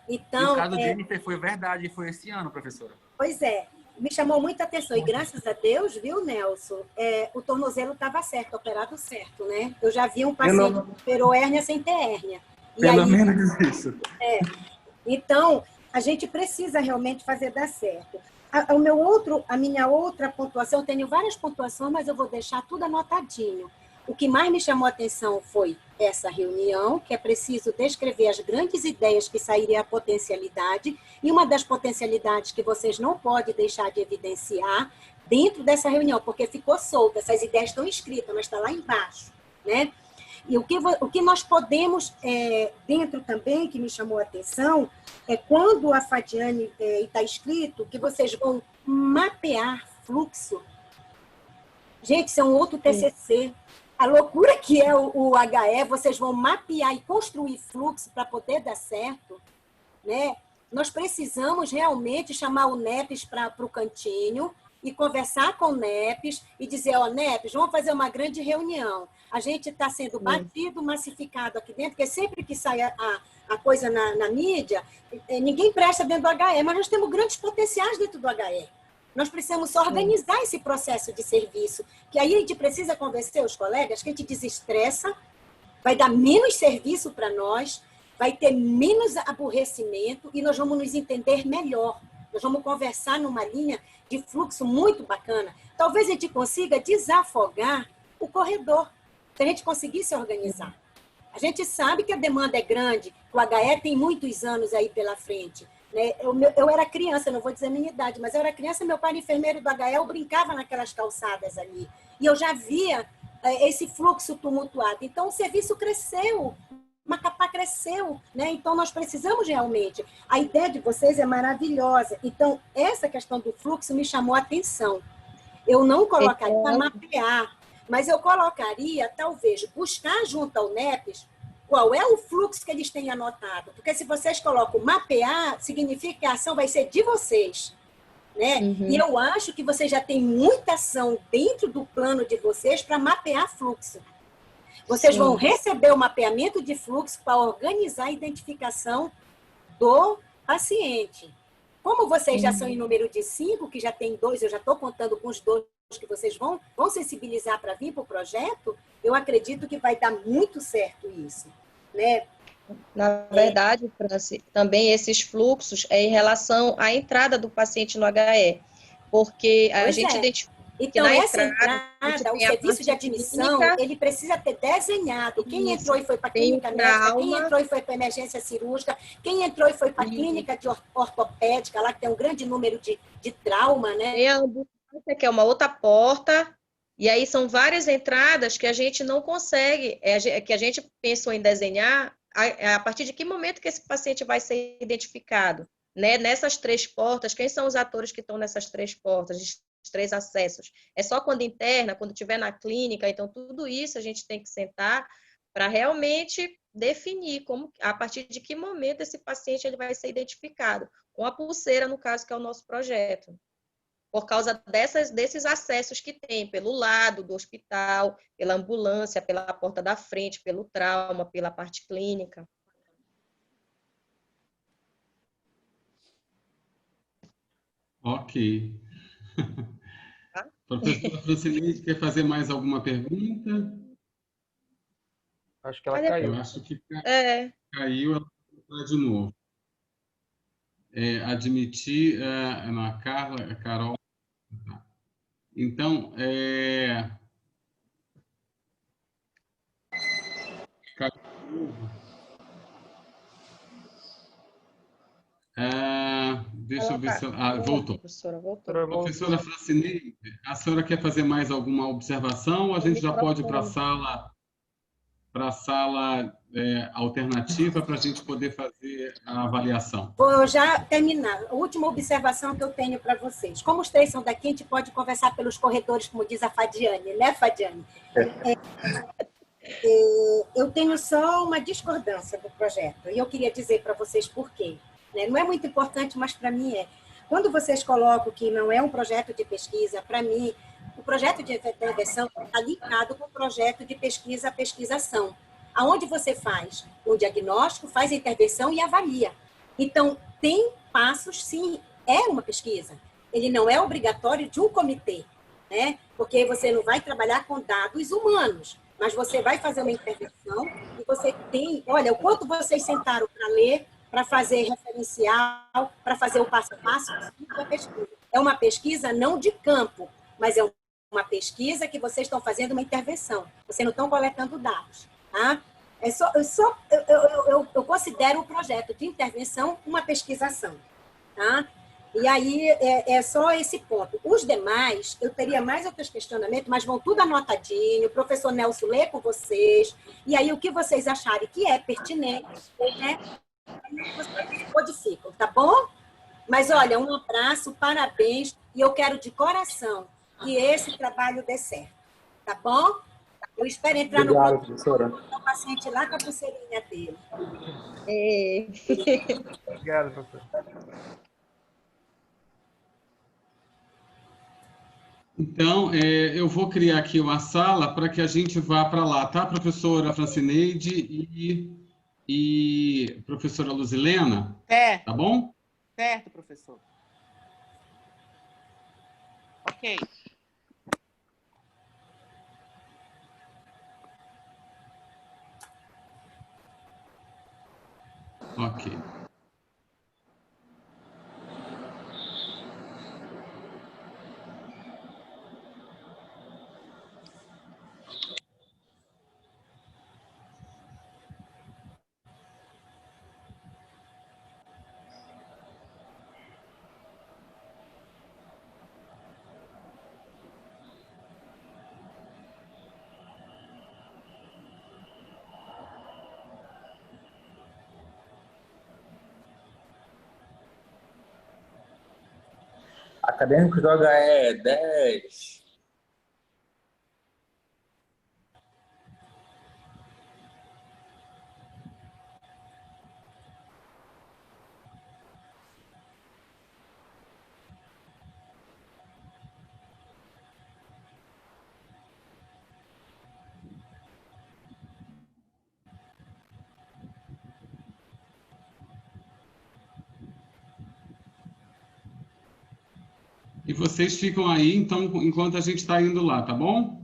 Então, e o caso de Jennifer foi verdade, foi esse ano, professora. Pois é, me chamou muita atenção. E graças a Deus, viu, Nelson, o tornozelo estava certo, operado certo, né? Eu já vi um paciente que operou hérnia sem ter hérnia. Pelo menos isso. Então, a gente precisa realmente fazer dar certo. A minha outra pontuação, eu tenho várias pontuações, mas eu vou deixar tudo anotadinho. O que mais me chamou a atenção foi essa reunião, que é preciso descrever as grandes ideias que sairiam a potencialidade, e uma das potencialidades que vocês não podem deixar de evidenciar dentro dessa reunião, porque ficou solta, essas ideias estão escritas, mas está lá embaixo, né? E o que nós podemos, dentro também, que me chamou a atenção, é quando a Fadiane está escrito que vocês vão mapear fluxo. Gente, isso é um outro TCC. A loucura que é o HE, vocês vão mapear e construir fluxo para poder dar certo, né? Nós precisamos realmente chamar o NEPES para o cantinho e conversar com o NEPES e dizer, NEPES, vamos fazer uma grande reunião. A gente está sendo batido, massificado aqui dentro, porque sempre que sai a coisa na mídia, ninguém presta dentro do HE, mas nós temos grandes potenciais dentro do HE. Nós precisamos só organizar esse processo de serviço, que aí a gente precisa convencer os colegas que a gente desestressa, vai dar menos serviço para nós, vai ter menos aborrecimento e nós vamos nos entender melhor. Nós vamos conversar numa linha de fluxo muito bacana. Talvez a gente consiga desafogar o corredor, se a gente conseguir se organizar. A gente sabe que a demanda é grande, o HE tem muitos anos aí pela frente. Eu era criança, não vou dizer a minha idade, mas eu era criança, meu pai era enfermeiro do HE, eu brincava naquelas calçadas ali. E eu já via esse fluxo tumultuado. Então, o serviço cresceu, Macapá cresceu, né? Então, nós precisamos realmente. A ideia de vocês é maravilhosa. Então, essa questão do fluxo me chamou a atenção. Eu não colocaria para mapear, mas eu colocaria, talvez, buscar junto ao NEPES qual é o fluxo que eles têm anotado. Porque se vocês colocam mapear, significa que a ação vai ser de vocês. Né? E eu acho que vocês já têm muita ação dentro do plano de vocês para mapear fluxo. Vocês vão receber o mapeamento de fluxo para organizar a identificação do paciente. Como vocês já são em número de 5, que já tem 2, eu já estou contando com os 2 que vocês vão sensibilizar para vir para o projeto, eu acredito que vai dar muito certo isso. Né? Na verdade, Franci, também esses fluxos é em relação à entrada do paciente no HE, porque a gente identifica então, essa entrada, o serviço de admissão, ele precisa ter desenhado. Quem entrou e foi para a clínica médica, quem entrou e foi para a emergência cirúrgica, quem entrou e foi para a clínica de ortopédica, lá que tem um grande número de trauma, né? Tem a ambulância, que é uma outra porta, e aí são várias entradas que a gente não consegue, que a gente pensou em desenhar a partir de que momento que esse paciente vai ser identificado, né? Nessas 3 portas, quem são os atores que estão nessas 3 portas, os 3 acessos? É só quando interna, quando estiver na clínica? Então, tudo isso a gente tem que sentar para realmente definir a partir de que momento esse paciente ele vai ser identificado, com a pulseira, no caso, que é o nosso projeto. Por causa desses acessos que tem, pelo lado do hospital, pela ambulância, pela porta da frente, pelo trauma, pela parte clínica. Ok. Professora Francilene, quer fazer mais alguma pergunta? Acho que ela caiu. Eu acho que caiu, ela vai de novo. Admitir a Carla, a Carol. Então, deixa eu ver se... voltou. Professora Francilene, a senhora quer fazer mais alguma observação ou a gente já pode ir para a sala para a sala alternativa para a gente poder fazer a avaliação. Vou já terminar. A última observação que eu tenho para vocês. Como os três são daqui, a gente pode conversar pelos corredores, como diz a Fadiane, né, Fadiane? Eu tenho só uma discordância do projeto, e eu queria dizer para vocês por quê. Né? Não é muito importante, mas para mim é. Quando vocês colocam que não é um projeto de pesquisa, para mim, o projeto de intervenção está ligado com o projeto de pesquisação, aonde você faz o diagnóstico, faz a intervenção e avalia. Então, tem passos, sim, é uma pesquisa. Ele não é obrigatório de um comitê, né? Porque você não vai trabalhar com dados humanos, mas você vai fazer uma intervenção e você tem... Olha, o quanto vocês sentaram para ler, para fazer referencial, para fazer o passo a passo, é uma pesquisa não de campo, mas é uma pesquisa que vocês estão fazendo uma intervenção. Vocês não estão coletando dados. Tá? Eu considero o projeto de intervenção uma pesquisação. Tá? E aí é só esse ponto. Os demais, eu teria mais outros questionamentos, mas vão tudo anotadinho, o professor Nelson lê com vocês, e aí o que vocês acharem que é pertinente, né? Vocês codificam, tá bom? Mas, olha, um abraço, parabéns, e eu quero de coração que esse trabalho dê certo, tá bom? Eu espero entrar Obrigado, no professora. paciente lá com a pulseirinha dele. Obrigado, professor. Então, eu vou criar aqui uma sala para que a gente vá para lá, tá, professora Francineide e professora Luzilena? Certo. Tá bom? Certo, professor. Ok. Ok. Acadêmicos do HE 10. E vocês ficam aí, então, enquanto a gente está indo lá, tá bom?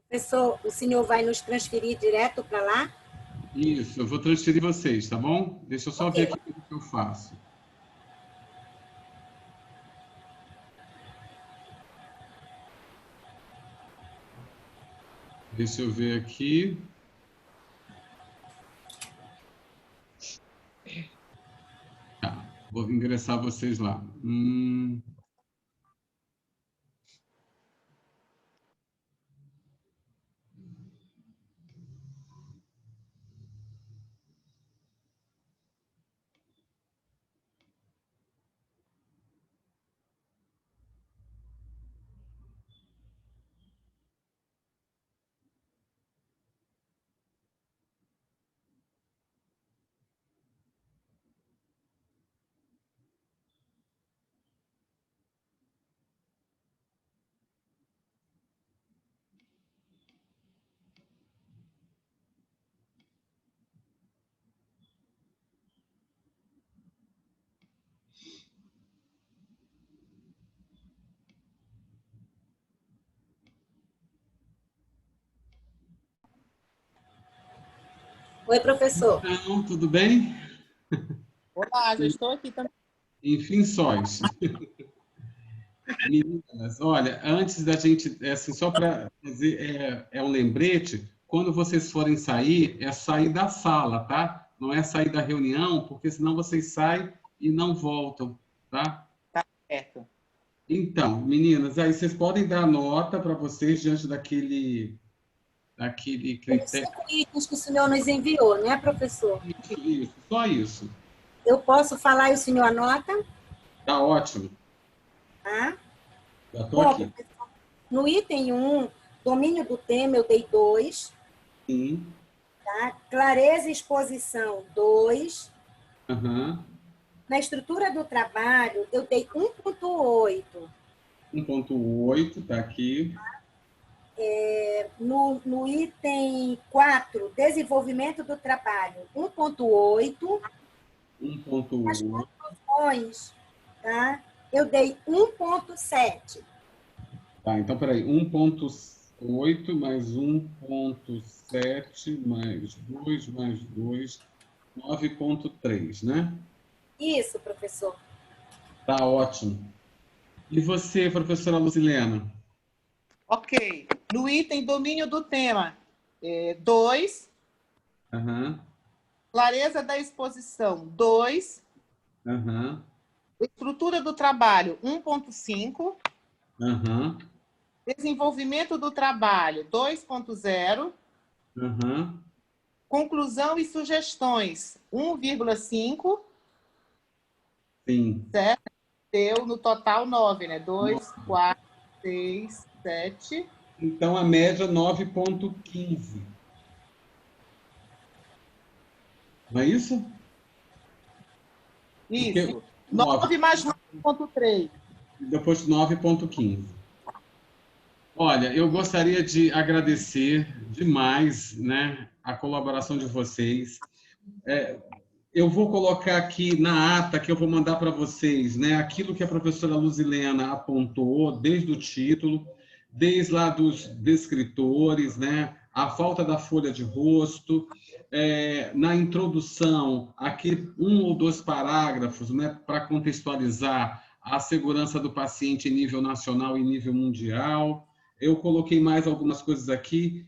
Professor, o senhor vai nos transferir direto para lá? Isso, eu vou transferir vocês, tá bom? Deixa eu só ver aqui o que eu faço. Deixa eu ver aqui. Tá, vou ingressar vocês lá. Oi, professor. Então, tudo bem? Olá, já estou aqui também. Enfim, sóis. Meninas, olha, antes da gente, assim, só para fazer um lembrete, quando vocês forem sair, é sair da sala, tá? Não é sair da reunião, porque senão vocês saem e não voltam, tá? Tá certo. Então, meninas, aí vocês podem dar nota para vocês diante daquele daquele Os critério. 5 itens que o senhor nos enviou, né, professor? Isso, só isso. Eu posso falar e o senhor anota? Tá ótimo. Tá? Já estou Bom, aqui. professor, no item 1, domínio do tema, eu dei 2. Sim. Tá? Clareza e exposição, 2. Aham. Na estrutura do trabalho, eu dei 1.8. 1.8, está aqui. No item 4, desenvolvimento do trabalho, 1.8. As 1.8. conclusões, tá? Eu dei 1.7. Tá, então, peraí. 1.8 mais 1.7 mais 2 mais 2, 9.3, né? Isso, professor. Tá ótimo. E você, professora Lucilena? Ok. No item domínio do tema, 2. Aham, Clareza da exposição, 2. aham, Estrutura do trabalho, 1.5. aham, Desenvolvimento do trabalho, 2.0. aham. Conclusão e sugestões, 1,5. Sim. Certo? Deu no total 9, né? 2, 4, 6, 7. Então, a média 9.15. Não é isso? Isso. 9. 9 mais 9,3. Depois 9.15. Olha, eu gostaria de agradecer demais, né, a colaboração de vocês. Eu vou colocar aqui na ata que eu vou mandar para vocês, né, aquilo que a professora Luzilena apontou desde o título, desde lá dos descritores, né, a falta da folha de rosto, na introdução, aqui 1 ou 2 parágrafos, né, para contextualizar a segurança do paciente em nível nacional e nível mundial. Eu coloquei mais algumas coisas aqui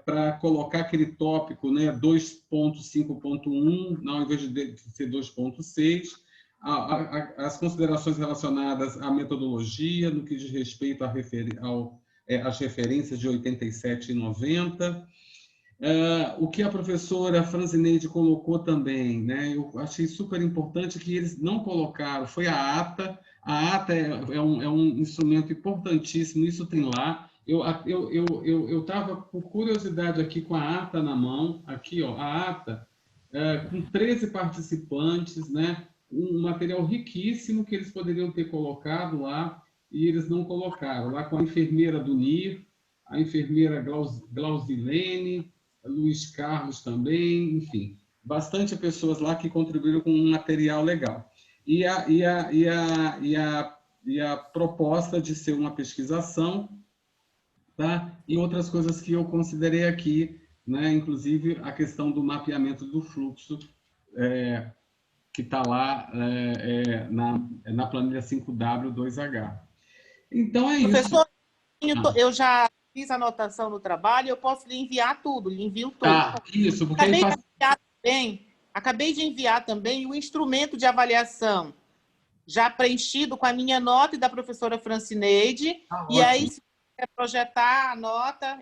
para colocar aquele tópico, né, 2.5.1, ao invés de ser 2.6, as considerações relacionadas à metodologia, no que diz respeito às referências de 87 e 90. O que a professora Francineide colocou também, né, eu achei super importante que eles não colocaram, foi a ata. A ata é um instrumento importantíssimo, isso tem lá. Eu estava com curiosidade aqui com a ata na mão, aqui, ó, a ata, com 13 participantes, né, um material riquíssimo que eles poderiam ter colocado lá e eles não colocaram. Lá com a enfermeira do NIR, a enfermeira Glausilene, Luiz Carlos também, enfim, bastante pessoas lá que contribuíram com um material legal. E a proposta de ser uma pesquisação, tá? E outras coisas que eu considerei aqui, né? Inclusive a questão do mapeamento do fluxo, que está lá na planilha 5W2H. Então é isso. Professor, eu já fiz a anotação no trabalho, eu posso lhe enviar tudo, lhe envio tudo. Tá, isso, porque aí faz... Acabei de enviar também o instrumento de avaliação, já preenchido com a minha nota e da professora Francineide. E aí, se você projetar a nota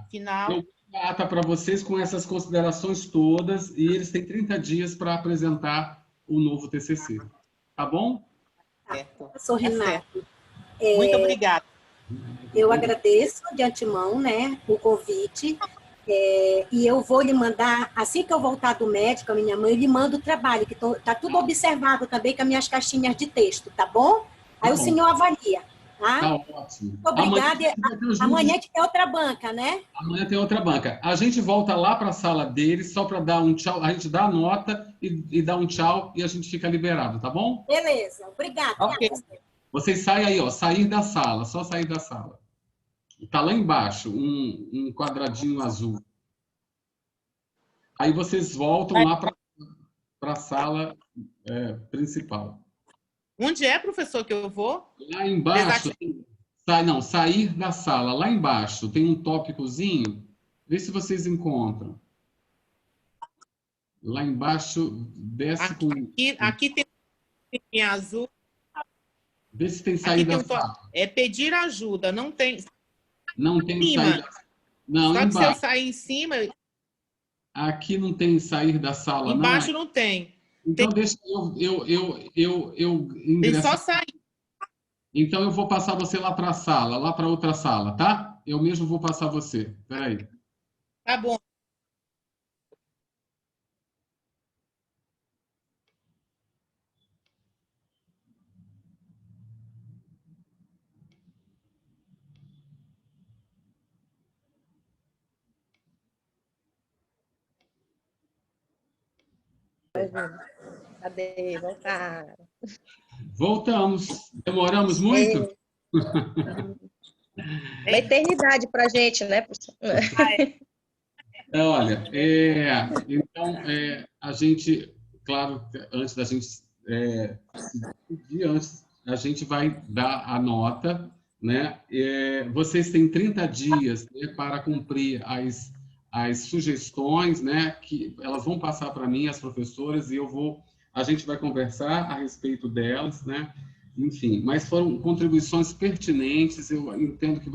final... Eu ata para vocês com essas considerações todas e eles têm 30 dias para apresentar o novo TCC. Tá bom? Professor Renato. Muito obrigada. Eu agradeço de antemão, né, o convite. E eu vou lhe mandar, assim que eu voltar do médico, a minha mãe, eu lhe mando o trabalho, que está tudo observado também com as minhas caixinhas de texto, tá bom? Aí o senhor avalia, tá? Tá ótimo. Muito obrigada. Amanhã tem outra banca, né? Amanhã tem outra banca. A gente volta lá para a sala deles, só para dar um tchau. A gente dá a nota e dá um tchau e a gente fica liberado, tá bom? Beleza, obrigada. Ok. Vocês saem aí, ó, sair da sala, só sair da sala. Está lá embaixo, um quadradinho azul. Aí vocês voltam lá para a sala principal. Onde é, professor, que eu vou? Lá embaixo, sair da sala. Lá embaixo tem um tópicozinho. Vê se vocês encontram. Lá embaixo, desce com... Aqui tem em azul. Vê se tem saída da sala. É pedir ajuda, não tem... Não tem saída. Não, Só que se eu embaixo. sair em cima, Aqui não tem sair da sala, embaixo não. não tem. Então, deixa eu Tem só ingressar. sair. Então, eu vou passar você lá para a sala, lá para outra sala, tá? Eu mesmo vou passar você. Espera aí. Tá bom. Cadê? Voltar. Voltamos. Demoramos muito? Uma eternidade para a gente, né, professor? Olha, então, a gente, claro, antes da gente pedir, antes, a gente vai dar a nota, né? Vocês têm 30 dias, né, para cumprir as sugestões, né, que elas vão passar para mim, as professoras, e a gente vai conversar a respeito delas, né? Enfim, mas foram contribuições pertinentes, eu entendo que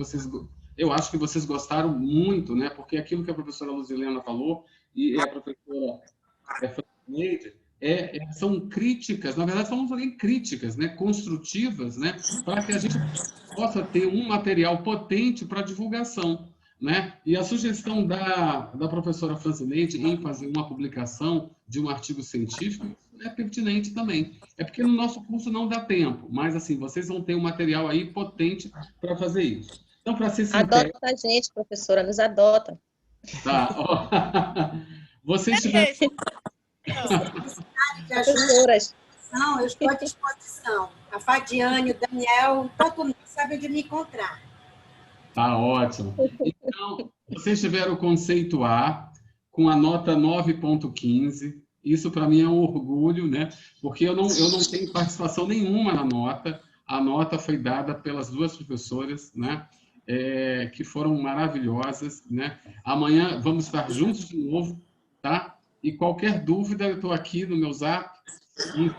eu acho que vocês gostaram muito, né? Porque aquilo que a professora Luzilena falou e a professora Francineide são críticas, na verdade, são também críticas, né? Construtivas, né? Para que a gente possa ter um material potente para divulgação, né? E a sugestão da professora Francineide em fazer uma publicação de um artigo científico é pertinente também. É porque no nosso curso não dá tempo, mas assim, vocês vão ter um material aí potente para fazer isso. Então, para ser Adota sintético, a gente, professora, nos adota. tá? Vocês tiveram... De ajuda, eu estou à disposição. A Fadiane, o Daniel, todo mundo sabe onde me encontrar. Tá ótimo. Então, vocês tiveram o conceito A com a nota 9,15. Isso para mim é um orgulho, né? Porque eu não tenho participação nenhuma na nota. A nota foi dada pelas duas professoras, né? Que foram maravilhosas, né? Amanhã vamos estar juntos de novo, tá? E qualquer dúvida, eu estou aqui no meu Zap. E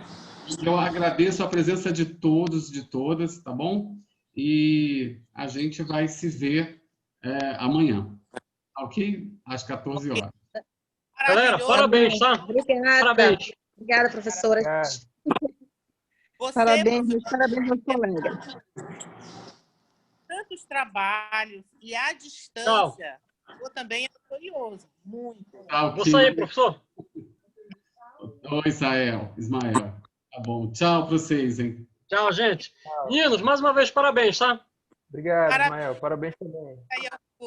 eu agradeço a presença de todos, de todas, tá bom? E a gente vai se ver amanhã, ok? Às 14 horas. Galera, parabéns, tá? Obrigada. Parabéns. Obrigada, professora. Parabéns, parabéns aos colegas. Tantos trabalhos e à distância, eu também é curioso, muito. Tá, okay. Vou sair, professor. Oi, Ismael. Tá bom. Tchau para vocês, hein? Tchau, gente. Meninos, mais uma vez, parabéns, tá? Obrigado, Ismael. Parabéns também.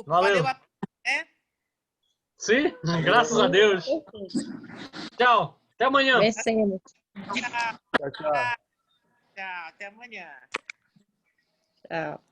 Valeu. Sim, graças a Deus. Tchau. Até amanhã. Vencemos. Tchau. Tchau. Até amanhã. Tchau.